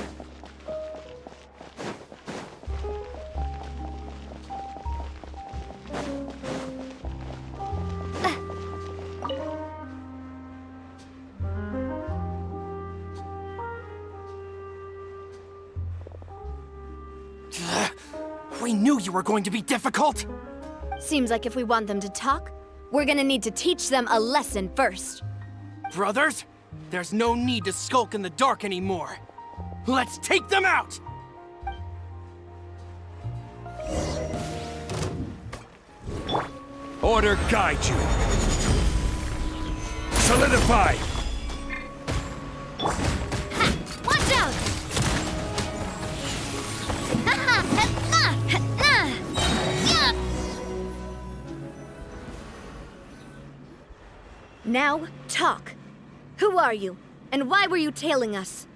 Speaker 4: We knew you were going to be difficult!
Speaker 1: Seems like if we want them to talk, we're gonna need to teach them a lesson first.
Speaker 4: Brothers, there's no need to skulk in the dark anymore. Let's take them out!
Speaker 7: Order guide you. Solidify!
Speaker 1: Watch out! Now, talk. Who are you? And why were you tailing us?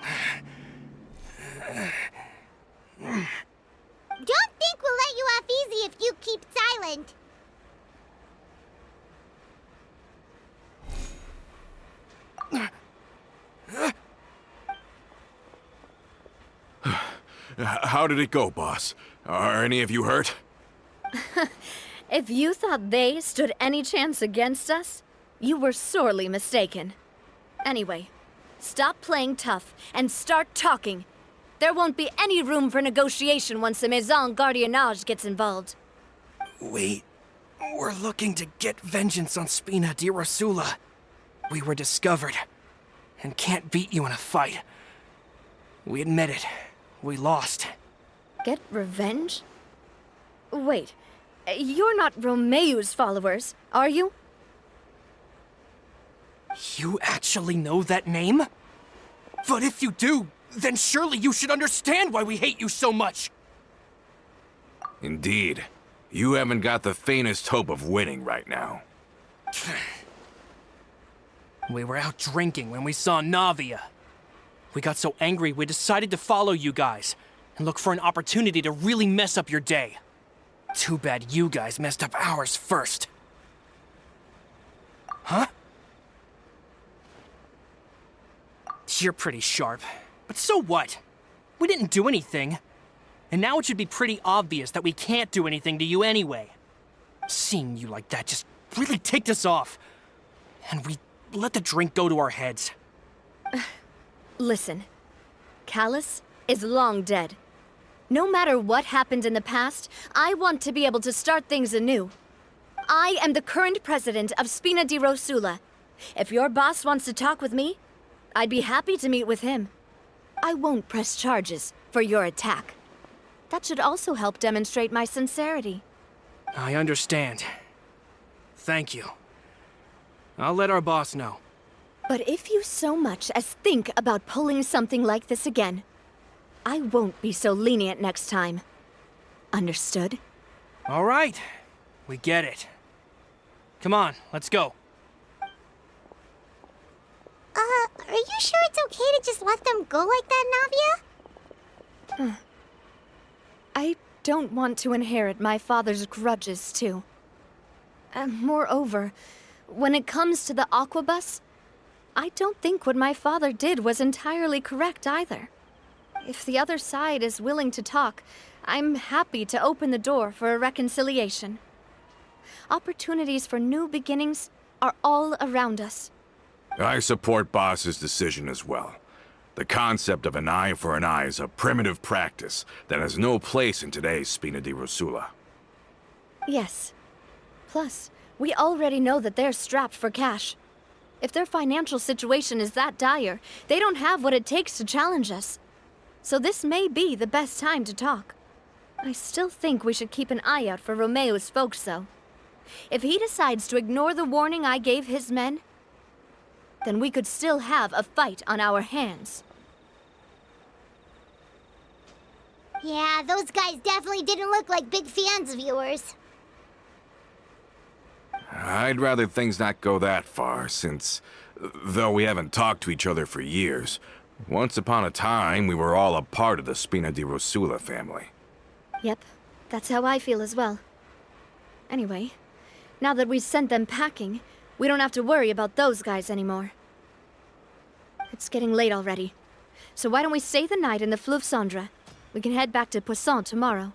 Speaker 2: Don't think we'll let you off easy if you keep silent.
Speaker 5: How did it go, boss? Are any of you hurt?
Speaker 1: If you thought they stood any chance against us, you were sorely mistaken. Anyway, stop playing tough and start talking. There won't be any room for negotiation once the Maison Gardiennage gets involved.
Speaker 4: We're looking to get vengeance on Spina di Rosula. We were discovered, and can't beat you in a fight. We admit it. We lost.
Speaker 1: Get revenge? Wait, you're not Romeu's followers, are you?
Speaker 4: You actually know that name? But if you do, then surely you should understand why we hate you so much!
Speaker 5: Indeed. You haven't got the faintest hope of winning right now.
Speaker 4: We were out drinking when we saw Navia. We got so angry we decided to follow you guys and look for an opportunity to really mess up your day. Too bad you guys messed up ours first. Huh? You're pretty sharp, but so what? We didn't do anything. And now it should be pretty obvious that we can't do anything to you anyway. Seeing you like that just really ticked us off. And we let the drink go to our heads.
Speaker 1: Listen, Callus is long dead. No matter what happened in the past, I want to be able to start things anew. I am the current president of Spina di Rosula. If your boss wants to talk with me, I'd be happy to meet with him. I won't press charges for your attack. That should also help demonstrate my sincerity.
Speaker 4: I understand. Thank you. I'll let our boss know.
Speaker 1: But if you so much as think about pulling something like this again, I won't be so lenient next time. Understood?
Speaker 4: All right. We get it. Come on, let's go.
Speaker 2: Are you sure it's okay to just let them go like that, Navia?
Speaker 1: I don't want to inherit my father's grudges, too. Moreover, when it comes to the Aquabus, I don't think what my father did was entirely correct either. If the other side is willing to talk, I'm happy to open the door for a reconciliation. Opportunities for new beginnings are all around us.
Speaker 5: I support Boss's decision as well. The concept of an eye for an eye is a primitive practice that has no place in today's Spina di Rosula.
Speaker 1: Yes. Plus, we already know that they're strapped for cash. If their financial situation is that dire, they don't have what it takes to challenge us. So this may be the best time to talk. I still think we should keep an eye out for Romeo's folks, though. If he decides to ignore the warning I gave his men, then we could still have a fight on our hands.
Speaker 2: Yeah, those guys definitely didn't look like big fans of yours.
Speaker 5: I'd rather things not go that far, since, though we haven't talked to each other for years, once upon a time we were all a part of the Spina di Rosula family.
Speaker 1: Yep, that's how I feel as well. Anyway, now that we've sent them packing, we don't have to worry about those guys anymore. It's getting late already, so why don't we stay the night in the Fleuve Cendre? We can head back to Poisson tomorrow.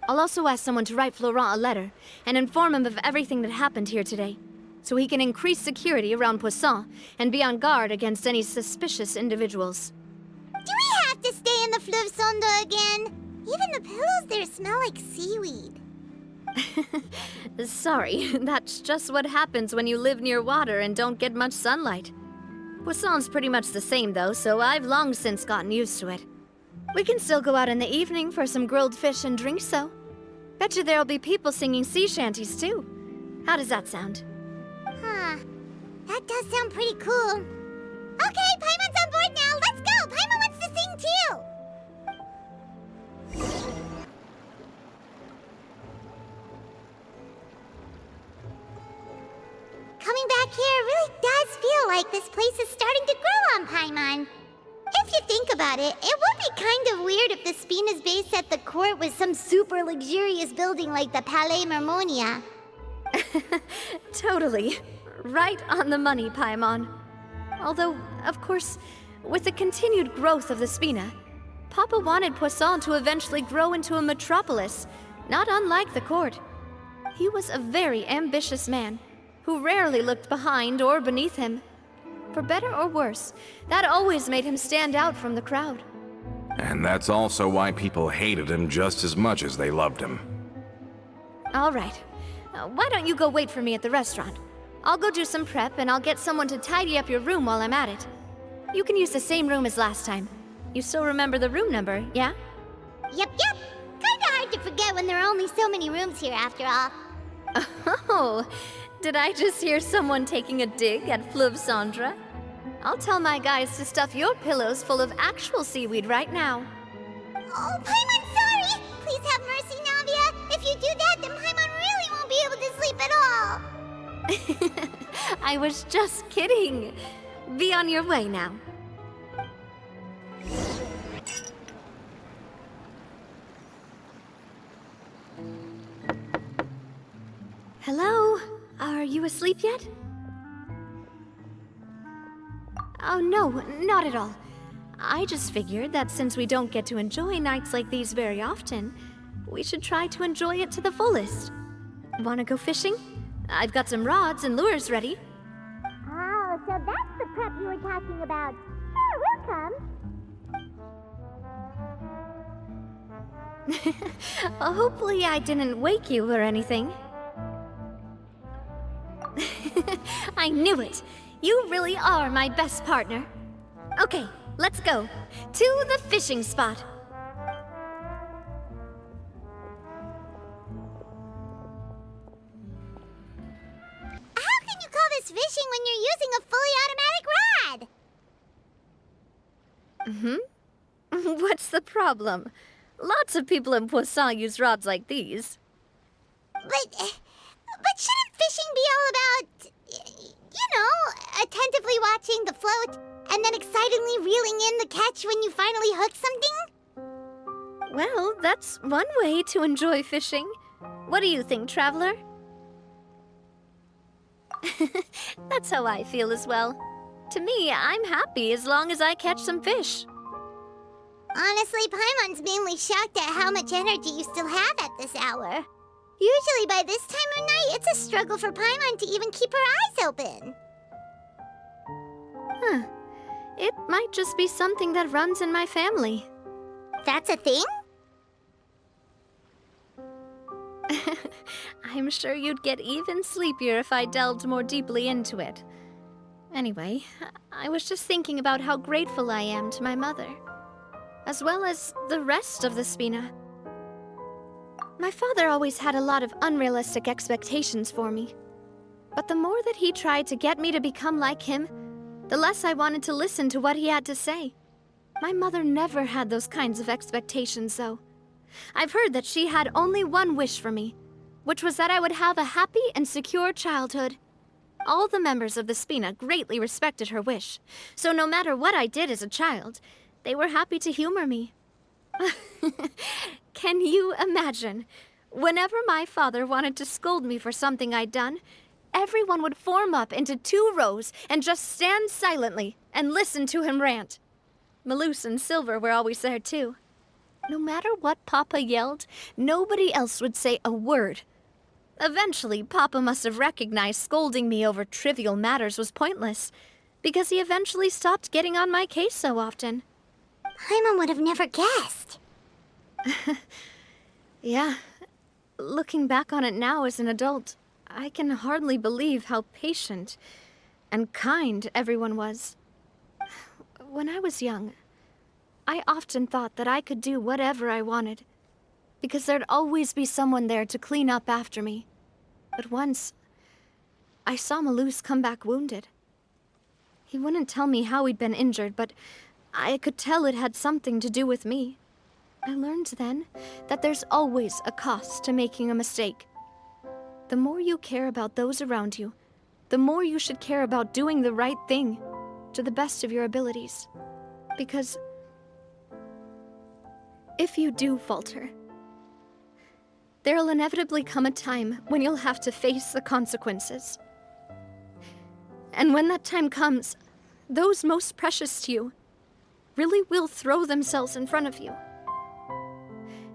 Speaker 1: I'll also ask someone to write Florent a letter and inform him of everything that happened here today, so he can increase security around Poisson and be on guard against any suspicious individuals.
Speaker 2: Do we have to stay in the Fleuve Cendre again? Even the pillows there smell like seaweed.
Speaker 1: Sorry, that's just what happens when you live near water and don't get much sunlight. Poisson's pretty much the same though, so I've long since gotten used to it. We can still go out in the evening for some grilled fish and drinks, though. Bet you there'll be people singing sea shanties, too. How does that sound?
Speaker 2: Huh. That does sound pretty cool. Okay, Paimon's on board now. Let's go. Paimon wants to sing too. Coming back here really does feel like this place is starting to grow on Paimon. If you think about it, it would be kind of weird if the Spina's base at the court was some super luxurious building like the Palais Mermonia.
Speaker 1: Totally. Right on the money, Paimon. Although, of course, with the continued growth of the Spina, Papa wanted Poisson to eventually grow into a metropolis, not unlike the court. He was a very ambitious man, who rarely looked behind or beneath him. For better or worse, that always made him stand out from the crowd.
Speaker 5: And that's also why people hated him just as much as they loved him.
Speaker 1: All right. Why don't you go wait for me at the restaurant? I'll go do some prep, and I'll get someone to tidy up your room while I'm at it. You can use the same room as last time. You still remember the room number, yeah?
Speaker 2: Yep. Kinda hard to forget when there are only so many rooms here after all.
Speaker 1: Oh, did I just hear someone taking a dig at Fleuve Cendre? I'll tell my guys to stuff your pillows full of actual seaweed right now.
Speaker 2: Oh, Paimon, sorry! Please have mercy, Navia! If you do that, then Paimon really won't be able to sleep at all!
Speaker 1: I was just kidding. Be on your way now. Hello? Are you asleep yet? Oh, no, not at all. I just figured that since we don't get to enjoy nights like these very often, we should try to enjoy it to the fullest. Wanna go fishing? I've got some rods and lures ready.
Speaker 2: Oh, so that's the prep you were talking about. Sure, we'll come.
Speaker 1: Hopefully I didn't wake you or anything. I knew it! You really are my best partner. Okay, let's go. To the fishing spot.
Speaker 2: How can you call this fishing when you're using a fully automatic rod?
Speaker 1: What's the problem? Lots of people in Poisson use rods like these.
Speaker 2: But shouldn't fishing be all about, attentively watching the float and then excitedly reeling in the catch when you finally hook something?
Speaker 1: Well, that's one way to enjoy fishing. What do you think, traveler? That's how I feel as well. To me, I'm happy as long as I catch some fish.
Speaker 2: Honestly, Paimon's mainly shocked at how much energy you still have at this hour. Usually by this time of night, it's a struggle for Paimon to even keep her eyes open.
Speaker 1: Huh. It might just be something that runs in my family.
Speaker 2: That's a thing?
Speaker 1: I'm sure you'd get even sleepier if I delved more deeply into it. Anyway, I was just thinking about how grateful I am to my mother, as well as the rest of the Spina. My father always had a lot of unrealistic expectations for me. But the more that he tried to get me to become like him, the less I wanted to listen to what he had to say. My mother never had those kinds of expectations, though. I've heard that she had only one wish for me, which was that I would have a happy and secure childhood. All the members of the Spina greatly respected her wish, so no matter what I did as a child, they were happy to humor me. Can you imagine? Whenever my father wanted to scold me for something I'd done, everyone would form up into 2 rows and just stand silently and listen to him rant. Malouse and Silver were always there too. No matter what Papa yelled, nobody else would say a word. Eventually, Papa must have recognized scolding me over trivial matters was pointless, because he eventually stopped getting on my case so often.
Speaker 2: Paimon would have never guessed.
Speaker 1: Yeah. Looking back on it now as an adult, I can hardly believe how patient and kind everyone was. When I was young, I often thought that I could do whatever I wanted, because there'd always be someone there to clean up after me. But once, I saw Malouse come back wounded. He wouldn't tell me how he'd been injured, but I could tell it had something to do with me. I learned then that there's always a cost to making a mistake. The more you care about those around you, the more you should care about doing the right thing to the best of your abilities. Because if you do falter, there'll inevitably come a time when you'll have to face the consequences. And when that time comes, those most precious to you really will throw themselves in front of you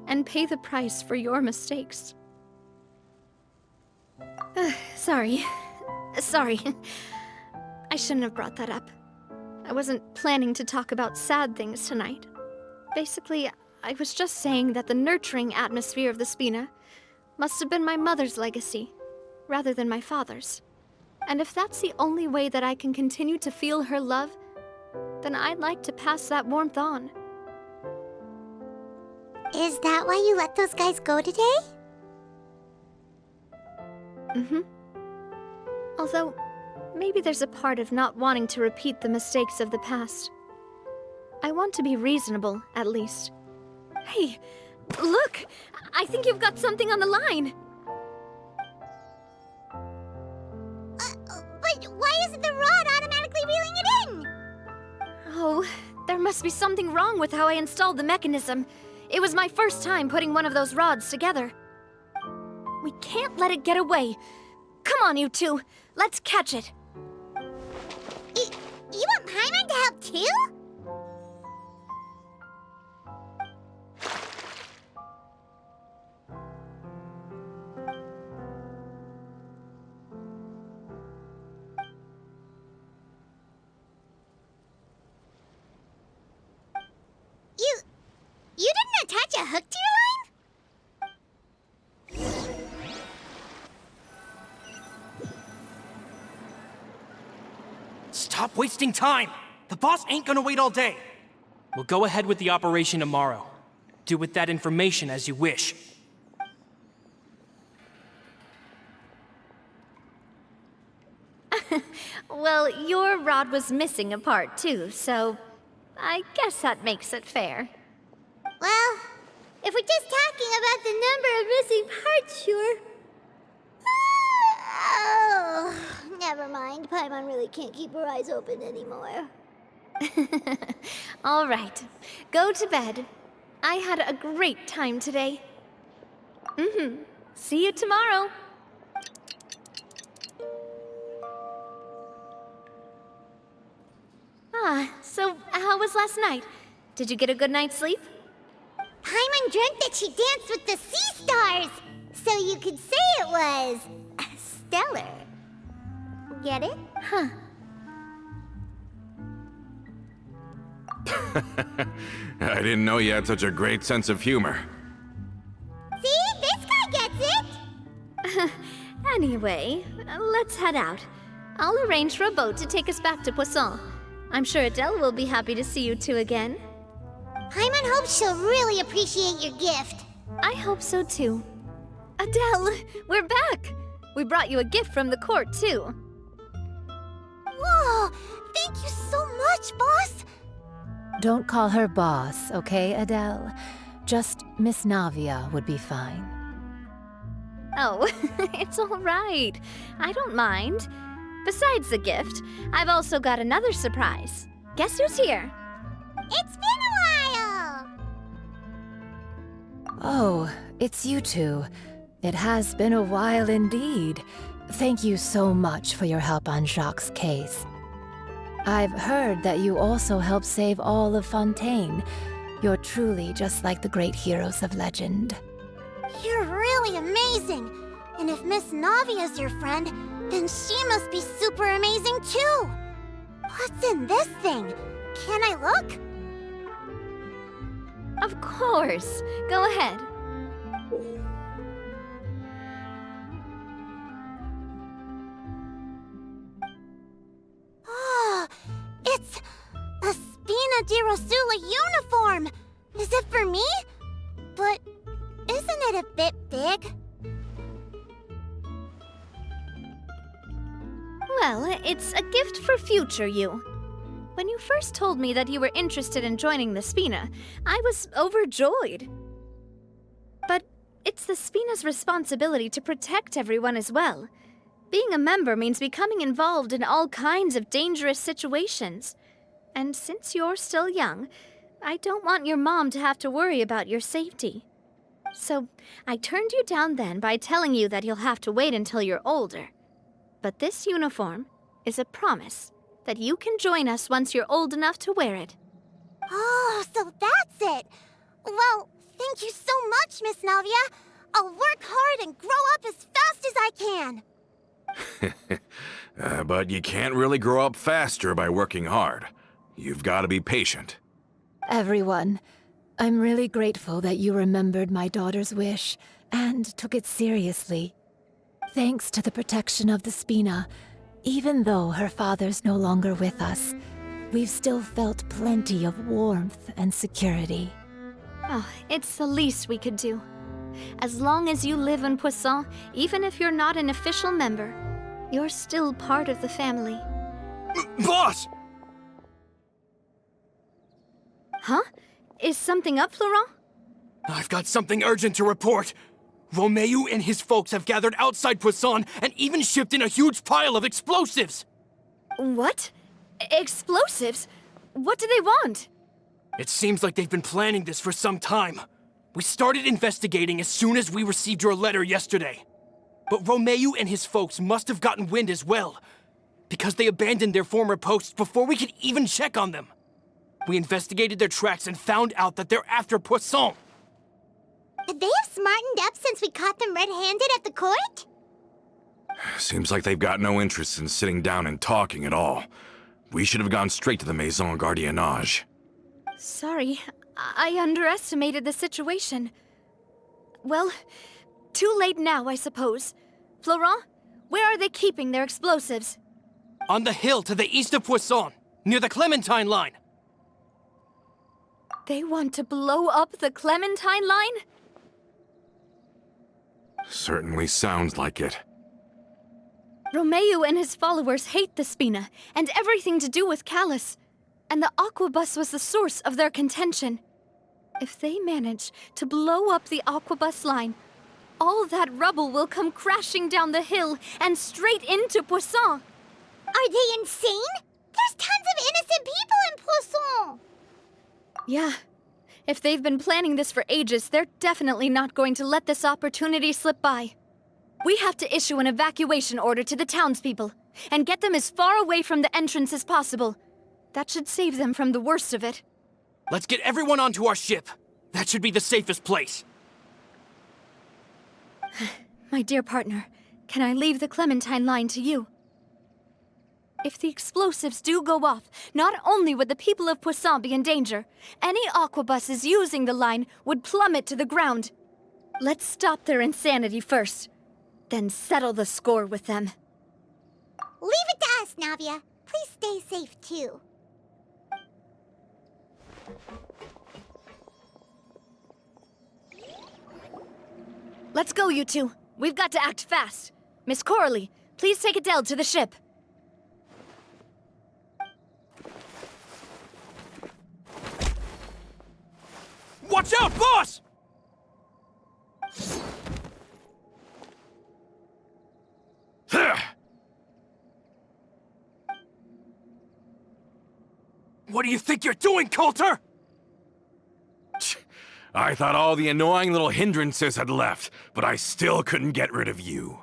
Speaker 1: and pay the price for your mistakes. Sorry. I shouldn't have brought that up. I wasn't planning to talk about sad things tonight. Basically, I was just saying that the nurturing atmosphere of the Spina must have been my mother's legacy, rather than my father's. And if that's the only way that I can continue to feel her love, then I'd like to pass that warmth on.
Speaker 2: Is that why you let those guys go today?
Speaker 1: Mm-hmm. Although, maybe there's a part of not wanting to repeat the mistakes of the past. I want to be reasonable, at least. Hey, look! I think you've got something on the line!
Speaker 2: But why isn't the rod automatically reeling it in?
Speaker 1: Oh, there must be something wrong with how I installed the mechanism. It was my first time putting one of those rods together. We can't let it get away. Come on, you two. Let's catch it.
Speaker 2: You want Paimon to help too? You didn't attach a hook to your line?
Speaker 4: Stop wasting time! The boss ain't gonna wait all day. We'll go ahead with the operation tomorrow. Do with that information as you wish.
Speaker 1: Well, your rod was missing a part too, so I guess that makes it fair.
Speaker 2: Well, if we're just talking about the number of missing parts, sure. Oh, never mind. Paimon really can't keep her eyes open anymore.
Speaker 1: All right, go to bed. I had a great time today. See you tomorrow. So how was last night? Did you get a good night's sleep?
Speaker 2: Paimon dreamt that she danced with the sea stars, so you could say it was stellar. Get it?
Speaker 1: Huh.
Speaker 5: I didn't know you had such a great sense of humor.
Speaker 2: See? This guy gets it!
Speaker 1: Anyway, let's head out. I'll arrange for a boat to take us back to Poisson. I'm sure Adele will be happy to see you two again.
Speaker 2: Paimon hopes she'll really appreciate your gift.
Speaker 1: I hope so too. Adele, we're back! We brought you a gift from the court too.
Speaker 2: Whoa! Thank you so much, boss!
Speaker 3: Don't call her boss, okay, Adele? Just Miss Navia would be fine.
Speaker 1: Oh, it's all right. I don't mind. Besides the gift, I've also got another surprise. Guess who's here?
Speaker 2: It's been a while!
Speaker 3: Oh, it's you two. It has been a while indeed. Thank you so much for your help on Jacques' case. I've heard that you also helped save all of Fontaine. You're truly just like the great heroes of legend.
Speaker 2: You're really amazing! And if Miss Navia's your friend, then she must be super amazing too! What's in this thing? Can I look?
Speaker 1: Of course. Go ahead.
Speaker 2: Oh, it's a Spina di Rosula uniform! Is it for me? But isn't it a bit big?
Speaker 1: Well, it's a gift for future you. When you first told me that you were interested in joining the Spina, I was overjoyed. But it's the Spina's responsibility to protect everyone as well. Being a member means becoming involved in all kinds of dangerous situations. And since you're still young, I don't want your mom to have to worry about your safety. So I turned you down then by telling you that you'll have to wait until you're older. But this uniform is a promise that you can join us once you're old enough to wear it.
Speaker 2: Oh, so that's it! Well, thank you so much, Miss Navia! I'll work hard and grow up as fast as I can!
Speaker 5: But you can't really grow up faster by working hard. You've got to be patient.
Speaker 3: Everyone, I'm really grateful that you remembered my daughter's wish and took it seriously. Thanks to the protection of the Spina, even though her father's no longer with us, we've still felt plenty of warmth and security.
Speaker 1: Oh, it's the least we could do. As long as you live in Poisson, even if you're not an official member, you're still part of the family.
Speaker 4: Boss!
Speaker 1: Huh? Is something up, Florent?
Speaker 4: I've got something urgent to report. Romeu and his folks have gathered outside Poisson and even shipped in a huge pile of explosives!
Speaker 1: What? Explosives? What do they want?
Speaker 4: It seems like they've been planning this for some time. We started investigating as soon as we received your letter yesterday. But Romeu and his folks must have gotten wind as well, because they abandoned their former posts before we could even check on them. We investigated their tracks and found out that they're after Poisson.
Speaker 2: They have smartened up since we caught them red-handed at the court?
Speaker 5: Seems like they've got no interest in sitting down and talking at all. We should have gone straight to the Maison Gardiennage.
Speaker 1: Sorry, I underestimated the situation. Well, too late now, I suppose. Florent, where are they keeping their explosives?
Speaker 4: On the hill to the east of Poisson, near the Clementine line.
Speaker 1: They want to blow up the Clementine line?
Speaker 5: Certainly sounds like it.
Speaker 1: Romeu and his followers hate the Spina and everything to do with Callus. And the Aquabus was the source of their contention. If they manage to blow up the Aquabus line, all that rubble will come crashing down the hill and straight into Poisson.
Speaker 2: Are they insane? There's tons of innocent people in Poisson!
Speaker 1: Yeah. If they've been planning this for ages, they're definitely not going to let this opportunity slip by. We have to issue an evacuation order to the townspeople and get them as far away from the entrance as possible. That should save them from the worst of it.
Speaker 4: Let's get everyone onto our ship. That should be the safest place.
Speaker 1: My dear partner, can I leave the Clementine line to you? If the explosives do go off, not only would the people of Poisson be in danger, any aquabuses using the line would plummet to the ground. Let's stop their insanity first, then settle the score with them.
Speaker 2: Leave it to us, Navia. Please stay safe, too.
Speaker 1: Let's go, you two. We've got to act fast. Miss Coralie, please take Adele to the ship.
Speaker 4: Watch out, boss! What do you think you're doing, Coulter?
Speaker 5: I thought all the annoying little hindrances had left, but I still couldn't get rid of you.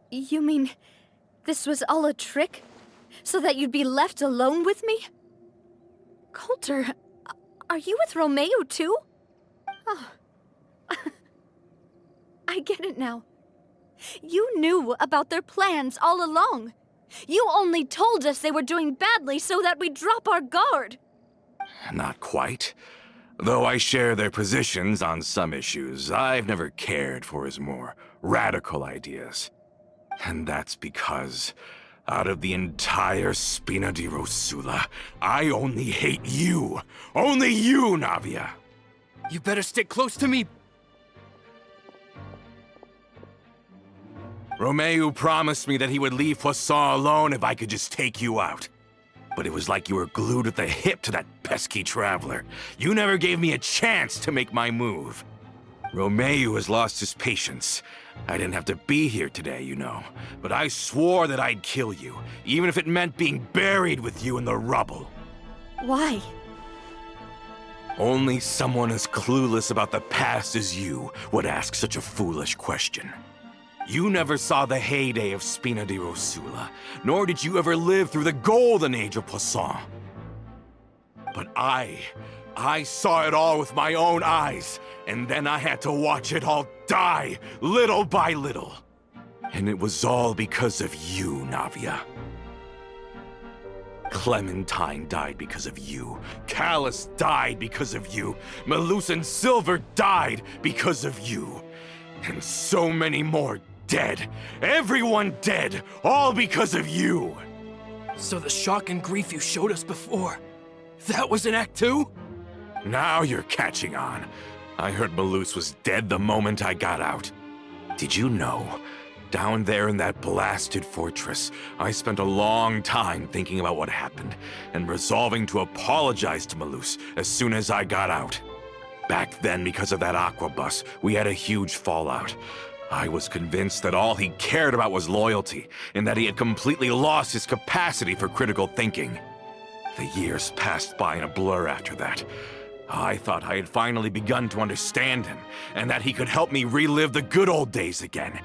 Speaker 1: You mean this was all a trick? So that you'd be left alone with me? Coulter, are you with Romeu too? Oh. I get it now. You knew about their plans all along. You only told us they were doing badly so that we'd drop our guard.
Speaker 5: Not quite. Though I share their positions on some issues, I've never cared for his more radical ideas. And that's because, out of the entire Spina di Rosula, I only hate you. Only you, Navia.
Speaker 4: You better stick close to me.
Speaker 5: Romeu promised me that he would leave Poisson alone if I could just take you out. But it was like you were glued at the hip to that pesky traveler. You never gave me a chance to make my move. Romeu has lost his patience. I didn't have to be here today, you know. But I swore that I'd kill you, even if it meant being buried with you in the rubble.
Speaker 1: Why?
Speaker 5: Only someone as clueless about the past as you would ask such a foolish question. You never saw the heyday of Spina di Rosula, nor did you ever live through the golden age of Poisson. But I saw it all with my own eyes, and then I had to watch it all die, little by little. And it was all because of you, Navia. Clementine died because of you. Callus died because of you. Malus and Silver died because of you. And so many more dead. Everyone dead, all because of you.
Speaker 4: So the shock and grief you showed us before, that was in Act 2?
Speaker 5: Now you're catching on. I heard Malus was dead the moment I got out. Did you know? Down there in that blasted fortress, I spent a long time thinking about what happened and resolving to apologize to Malus as soon as I got out. Back then, because of that aquabus, we had a huge fallout. I was convinced that all he cared about was loyalty, and that he had completely lost his capacity for critical thinking. The years passed by in a blur after that. I thought I had finally begun to understand him, and that he could help me relive the good old days again.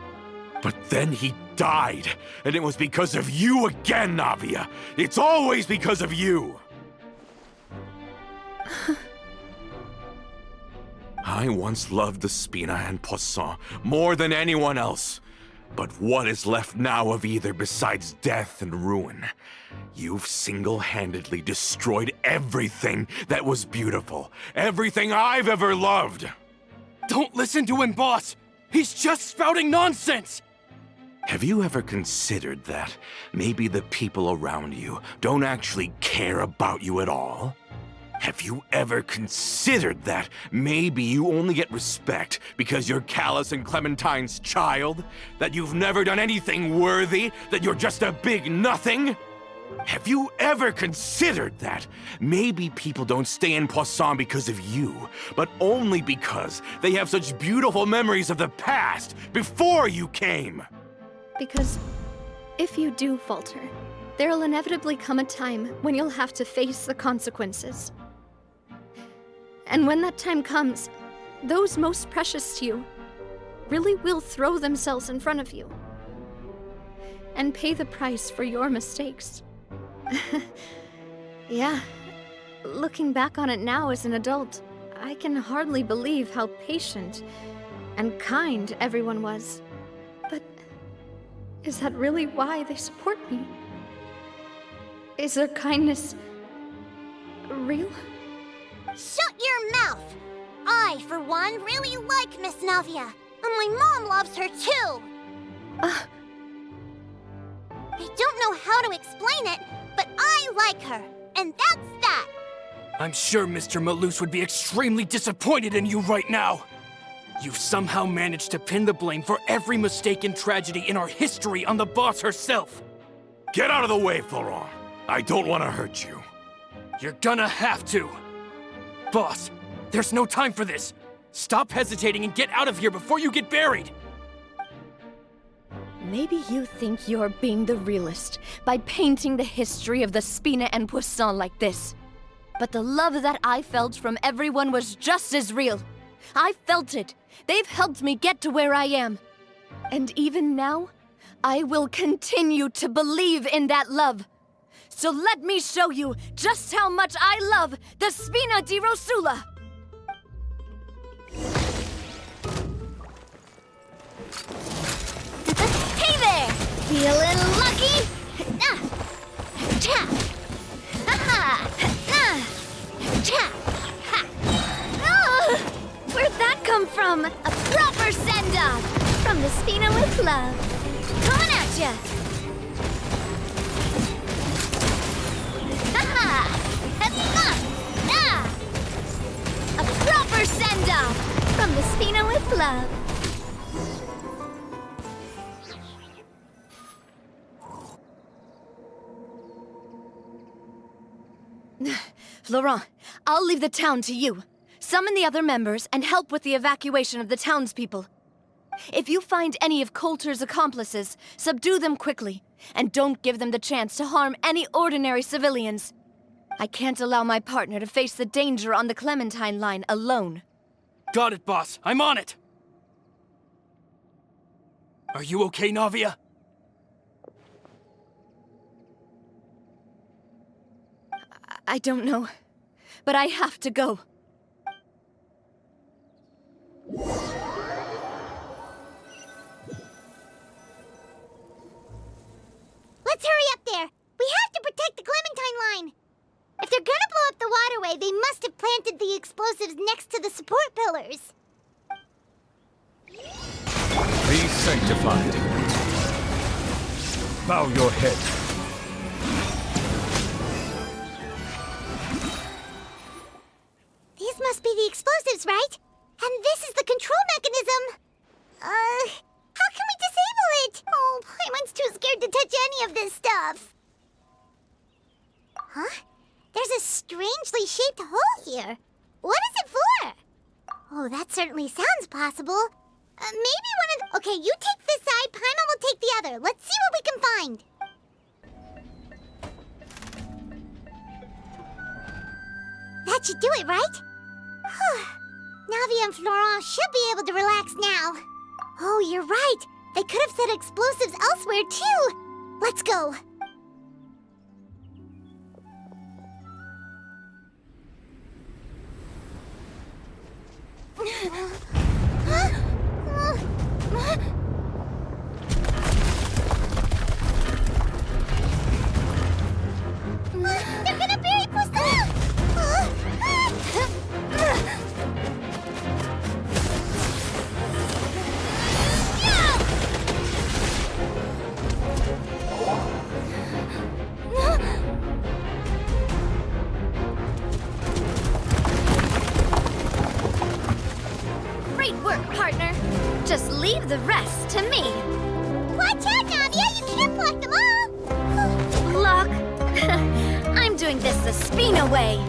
Speaker 5: But then he died, and it was because of you again, Navia! It's always because of you! I once loved the Spina and Poisson more than anyone else. But what is left now of either besides death and ruin? You've single-handedly destroyed everything that was beautiful. Everything I've ever loved!
Speaker 4: Don't listen to him, boss! He's just spouting nonsense!
Speaker 5: Have you ever considered that maybe the people around you don't actually care about you at all? Have you ever considered that maybe you only get respect because you're Callus and Clementine's child? That you've never done anything worthy? That you're just a big nothing? Have you ever considered that maybe people don't stay in Poisson because of you, but only because they have such beautiful memories of the past before you came?
Speaker 1: Because if you do falter, there'll inevitably come a time when you'll have to face the consequences. And when that time comes, those most precious to you really will throw themselves in front of you and pay the price for your mistakes. Yeah, looking back on it now as an adult, I can hardly believe how patient and kind everyone was. But is that really why they support me? Is their kindness real?
Speaker 2: Shut your mouth! I, for one, really like Miss Navia, and my mom loves her too! I don't know how to explain it, but I like her, and that's that!
Speaker 4: I'm sure Mr. Malus would be extremely disappointed in you right now! You've somehow managed to pin the blame for every mistake and tragedy in our history on the boss herself!
Speaker 5: Get out of the way, Florent! I don't want to hurt you.
Speaker 4: You're gonna have to! Boss, there's no time for this! Stop hesitating and get out of here before you get buried!
Speaker 1: Maybe you think you're being the realist by painting the history of the Spina and Poisson like this. But the love that I felt from everyone was just as real. I felt it. They've helped me get to where I am. And even now, I will continue to believe in that love. So let me show you just how much I love the Spina di Rosula! Hey there! Feeling lucky? Where'd that come from? A proper send-off! From the Spina with love. Coming at ya! A proper send-off from the Spina with love. Florent, I'll leave the town to you. Summon the other members and help with the evacuation of the townspeople. If you find any of Coulter's accomplices, subdue them quickly, and don't give them the chance to harm any ordinary civilians. I can't allow my partner to face the danger on the Clementine line alone.
Speaker 4: Got it, boss. I'm on it! Are you okay, Navia?
Speaker 1: I don't know, but I have to go.
Speaker 2: Let's hurry up there! We have to protect the Clementine line! If they're gonna blow up the waterway, they must have planted the explosives next to the support pillars.
Speaker 7: Be sanctified. Bow your head.
Speaker 2: These must be the explosives, right? And this is the control mechanism. How can we disable it? Oh, Paimon's too scared to touch any of this stuff. Huh? There's a strangely shaped hole here. What is it for? Oh, that certainly sounds possible. Maybe one of the... Okay, you take this side, Paimon will take the other. Let's see what we can find. That should do it, right? Navia and Florent should be able to relax now. Oh, you're right. They could have set explosives elsewhere, too. Let's go. They're gonna bury Poisson!
Speaker 1: Great work, partner. Just leave the rest to me.
Speaker 2: Watch out, Navia! You can't block them all!
Speaker 1: Block? I'm doing this the Spina way.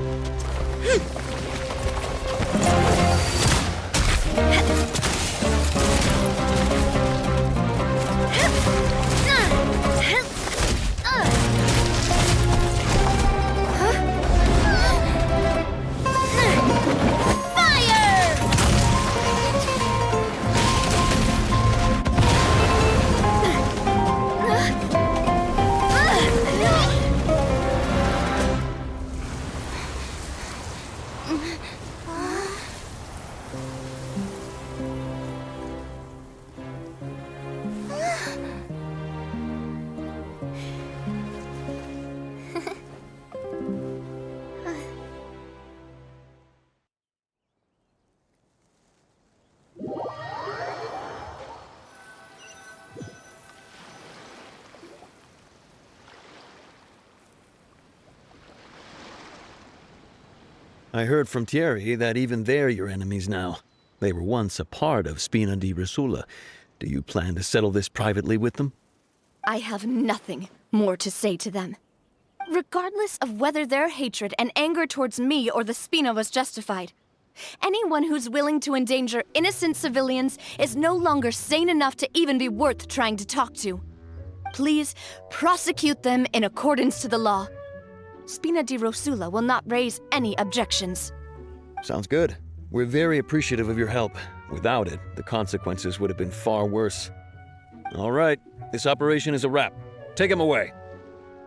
Speaker 8: I heard from Thierry that even they're your enemies now. They were once a part of Spina di Rosula. Do you plan to settle this privately with them?
Speaker 1: I have nothing more to say to them. Regardless of whether their hatred and anger towards me or the Spina was justified, anyone who's willing to endanger innocent civilians is no longer sane enough to even be worth trying to talk to. Please prosecute them in accordance to the law. Spina di Rosula will not raise any objections.
Speaker 8: Sounds good. We're very appreciative of your help. Without it, the consequences would have been far worse. All right, this operation is a wrap. Take him away.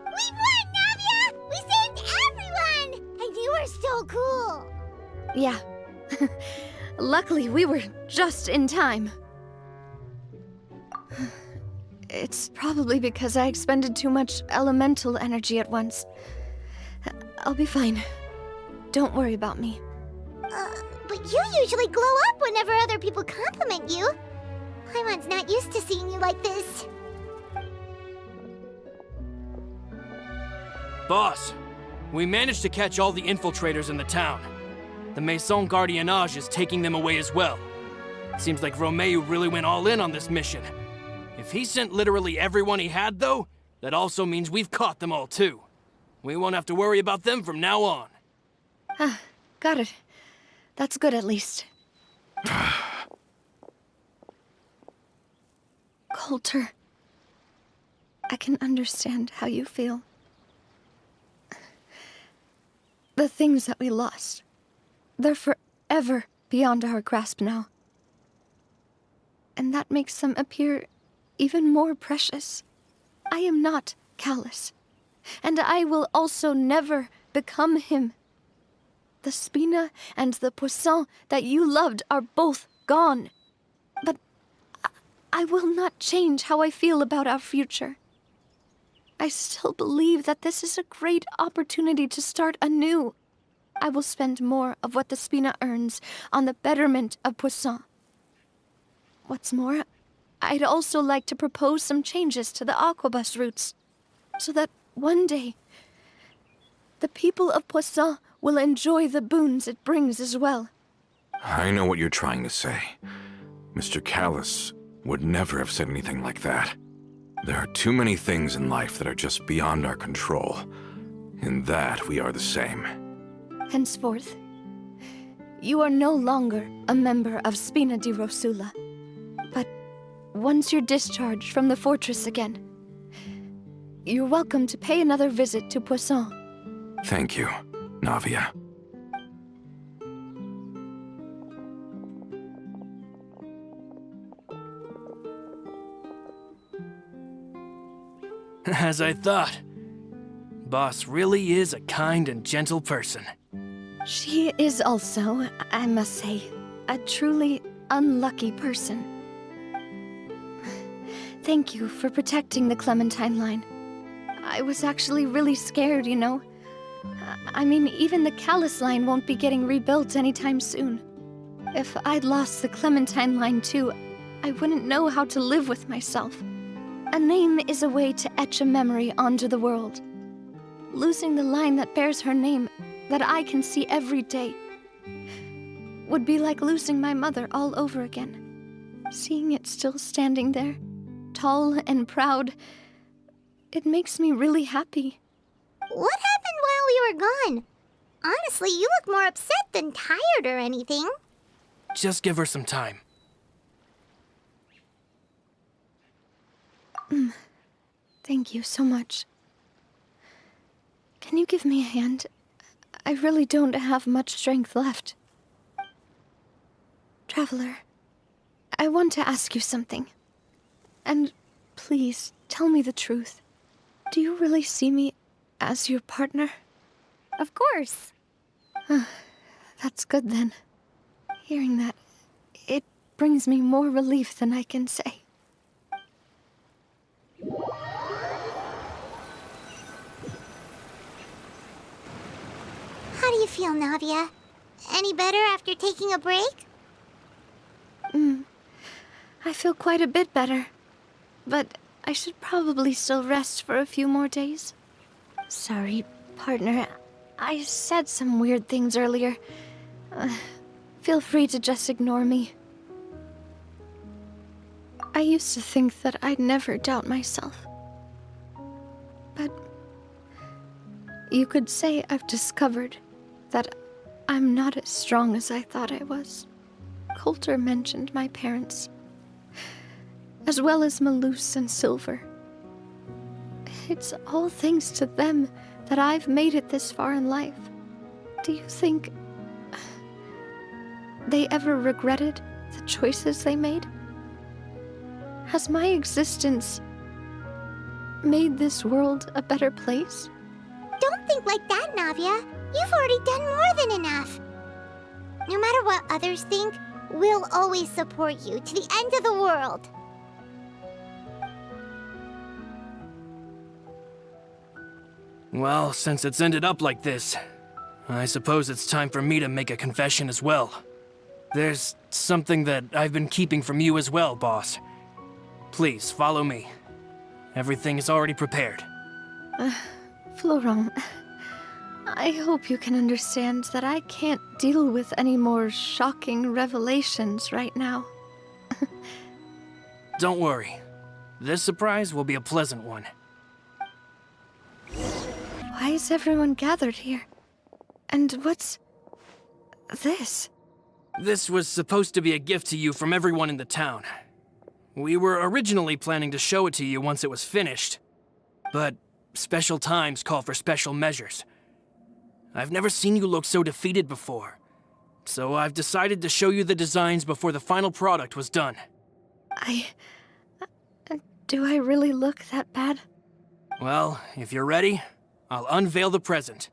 Speaker 2: We won, Navia! We saved everyone! And you were so cool!
Speaker 1: Yeah. Luckily, we were just in time. It's probably because I expended too much elemental energy at once. I'll be fine. Don't worry about me.
Speaker 2: But you usually glow up whenever other people compliment you. Paimon's not used to seeing you like this.
Speaker 4: Boss, we managed to catch all the infiltrators in the town. The Maison Gardiennage is taking them away as well. Seems like Romeu really went all in on this mission. If he sent literally everyone he had, though, that also means we've caught them all too. We won't have to worry about them from now on.
Speaker 1: Got it. That's good at least. Coulter, I can understand how you feel. The things that we lost, they're forever beyond our grasp now. And that makes them appear even more precious. I am not callous, and I will also never become him. The Spina and the Poisson that you loved are both gone. But I will not change how I feel about our future. I still believe that this is a great opportunity to start anew. I will spend more of what the Spina earns on the betterment of Poisson. What's more, I'd also like to propose some changes to the Aquabus routes, so that one day, the people of Poisson will enjoy the boons it brings as well.
Speaker 5: I know what you're trying to say. Mr. Callis would never have said anything like that. There are too many things in life that are just beyond our control. In that, we are the same.
Speaker 1: Henceforth, you are no longer a member of Spina di Rosula. But once you're discharged from the fortress again, you're welcome to pay another visit to Poisson.
Speaker 5: Thank you, Navia.
Speaker 4: As I thought. Boss really is a kind and gentle person.
Speaker 1: She is also, I must say, a truly unlucky person. Thank you for protecting the Clementine line. I was actually really scared, you know. I mean, even the Callus line won't be getting rebuilt anytime soon. If I'd lost the Clementine line too, I wouldn't know how to live with myself. A name is a way to etch a memory onto the world. Losing the line that bears her name, that I can see every day, would be like losing my mother all over again. Seeing it still standing there, tall and proud, it makes me really happy.
Speaker 2: What happened while we were gone? Honestly, you look more upset than tired or anything.
Speaker 4: Just give her some time.
Speaker 1: Thank you so much. Can you give me a hand? I really don't have much strength left. Traveler, I want to ask you something. And please, tell me the truth. Do you really see me as your partner?
Speaker 2: Of course.
Speaker 1: That's good then. Hearing that, it brings me more relief than I can say.
Speaker 2: How do you feel, Navia? Any better after taking a break?
Speaker 1: I feel quite a bit better. But I should probably still rest for a few more days. Sorry, partner. I said some weird things earlier. Feel free to just ignore me. I used to think that I'd never doubt myself. But you could say I've discovered that I'm not as strong as I thought I was. Coulter mentioned my parents, as well as Malus and Silver. It's all thanks to them that I've made it this far in life. Do you think they ever regretted the choices they made? Has my existence made this world a better place?
Speaker 2: Don't think like that, Navia. You've already done more than enough. No matter what others think, we'll always support you to the end of the world.
Speaker 4: Well, since it's ended up like this, I suppose it's time for me to make a confession as well. There's something that I've been keeping from you as well, boss. Please, follow me. Everything is already prepared.
Speaker 1: Florent, I hope you can understand that I can't deal with any more shocking revelations right now.
Speaker 4: Don't worry. This surprise will be a pleasant one.
Speaker 1: Why is everyone gathered here? And what's this?
Speaker 4: This was supposed to be a gift to you from everyone in the town. We were originally planning to show it to you once it was finished, but special times call for special measures. I've never seen you look so defeated before, so I've decided to show you the designs before the final product was done.
Speaker 1: Do I really look that bad?
Speaker 4: Well, if you're ready, I'll unveil the present.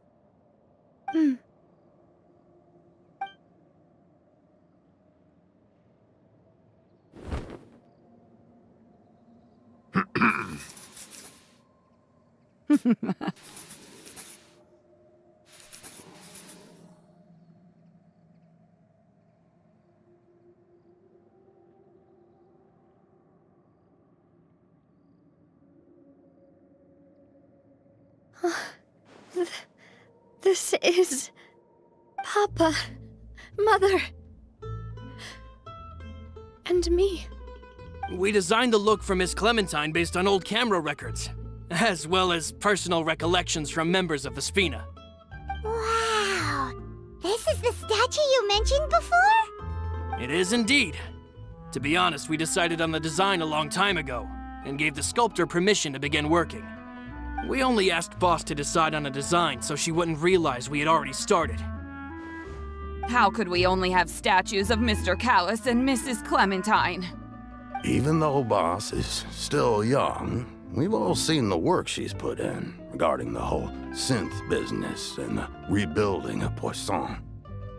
Speaker 1: This is... Papa, Mother, and me.
Speaker 4: We designed the look for Miss Clementine based on old camera records, as well as personal recollections from members of the Spina.
Speaker 2: Wow! This is the statue you mentioned before?
Speaker 4: It is indeed. To be honest, we decided on the design a long time ago, and gave the sculptor permission to begin working. We only asked Boss to decide on a design so she wouldn't realize we had already started.
Speaker 9: How could we only have statues of Mr. Callus and Mrs. Clementine?
Speaker 10: Even though Boss is still young, We've all seen the work she's put in regarding the whole synth business and the rebuilding of Poisson.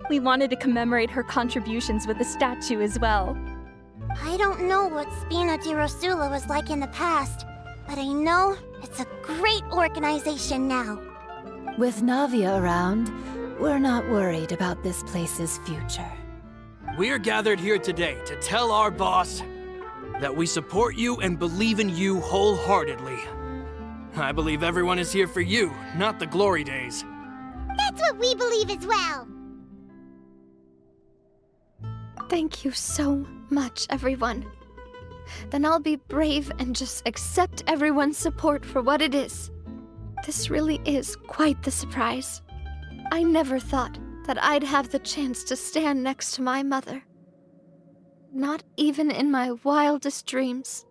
Speaker 6: We wanted to commemorate her contributions with a statue as well.
Speaker 2: I don't know what Spina di Rosula was like in the past, but I know it's a great organization now.
Speaker 3: With Navia around, we're not worried about this place's future.
Speaker 4: We're gathered here today to tell our boss that we support you and believe in you wholeheartedly. I believe everyone is here for you, not the glory days.
Speaker 2: That's what we believe as well.
Speaker 1: Thank you so much, everyone. Then I'll be brave and just accept everyone's support for what it is. This really is quite the surprise. I never thought that I'd have the chance to stand next to my mother. Not even in my wildest dreams.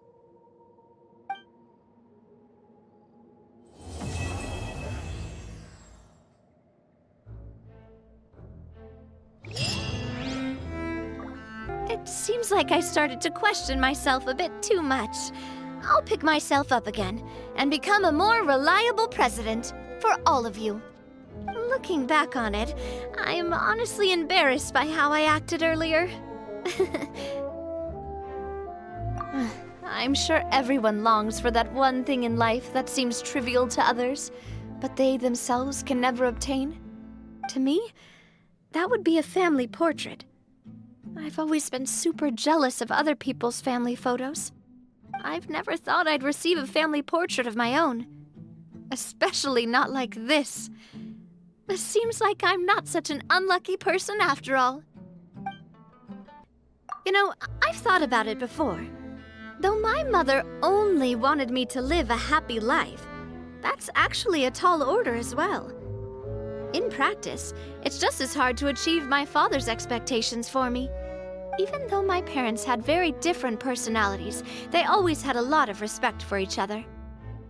Speaker 1: It seems like I started to question myself a bit too much. I'll pick myself up again and become a more reliable president for all of you. Looking back on it, I'm honestly embarrassed by how I acted earlier. I'm sure everyone longs for that one thing in life that seems trivial to others, but they themselves can never obtain. To me, that would be a family portrait. I've always been super jealous of other people's family photos. I've never thought I'd receive a family portrait of my own. Especially not like this. It seems like I'm not such an unlucky person after all. You know, I've thought about it before. Though my mother only wanted me to live a happy life, that's actually a tall order as well. In practice, it's just as hard to achieve my father's expectations for me. Even though my parents had very different personalities, they always had a lot of respect for each other.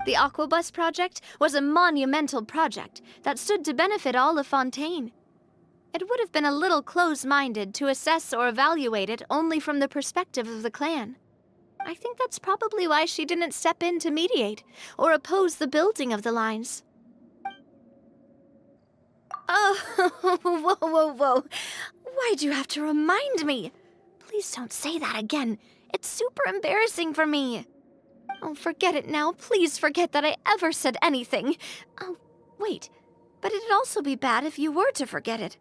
Speaker 1: The Aquabus project was a monumental project that stood to benefit all of Fontaine. It would have been a little close-minded to assess or evaluate it only from the perspective of the clan. I think that's probably why she didn't step in to mediate or oppose the building of the lines. Oh, whoa. Why'd you have to remind me? Please don't say that again. It's super embarrassing for me. Oh, forget it now. Please forget that I ever said anything. Oh, wait. But it'd also be bad if you were to forget it.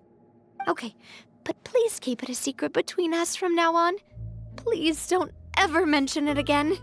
Speaker 1: Okay, but please keep it a secret between us from now on. Please don't ever mention it again.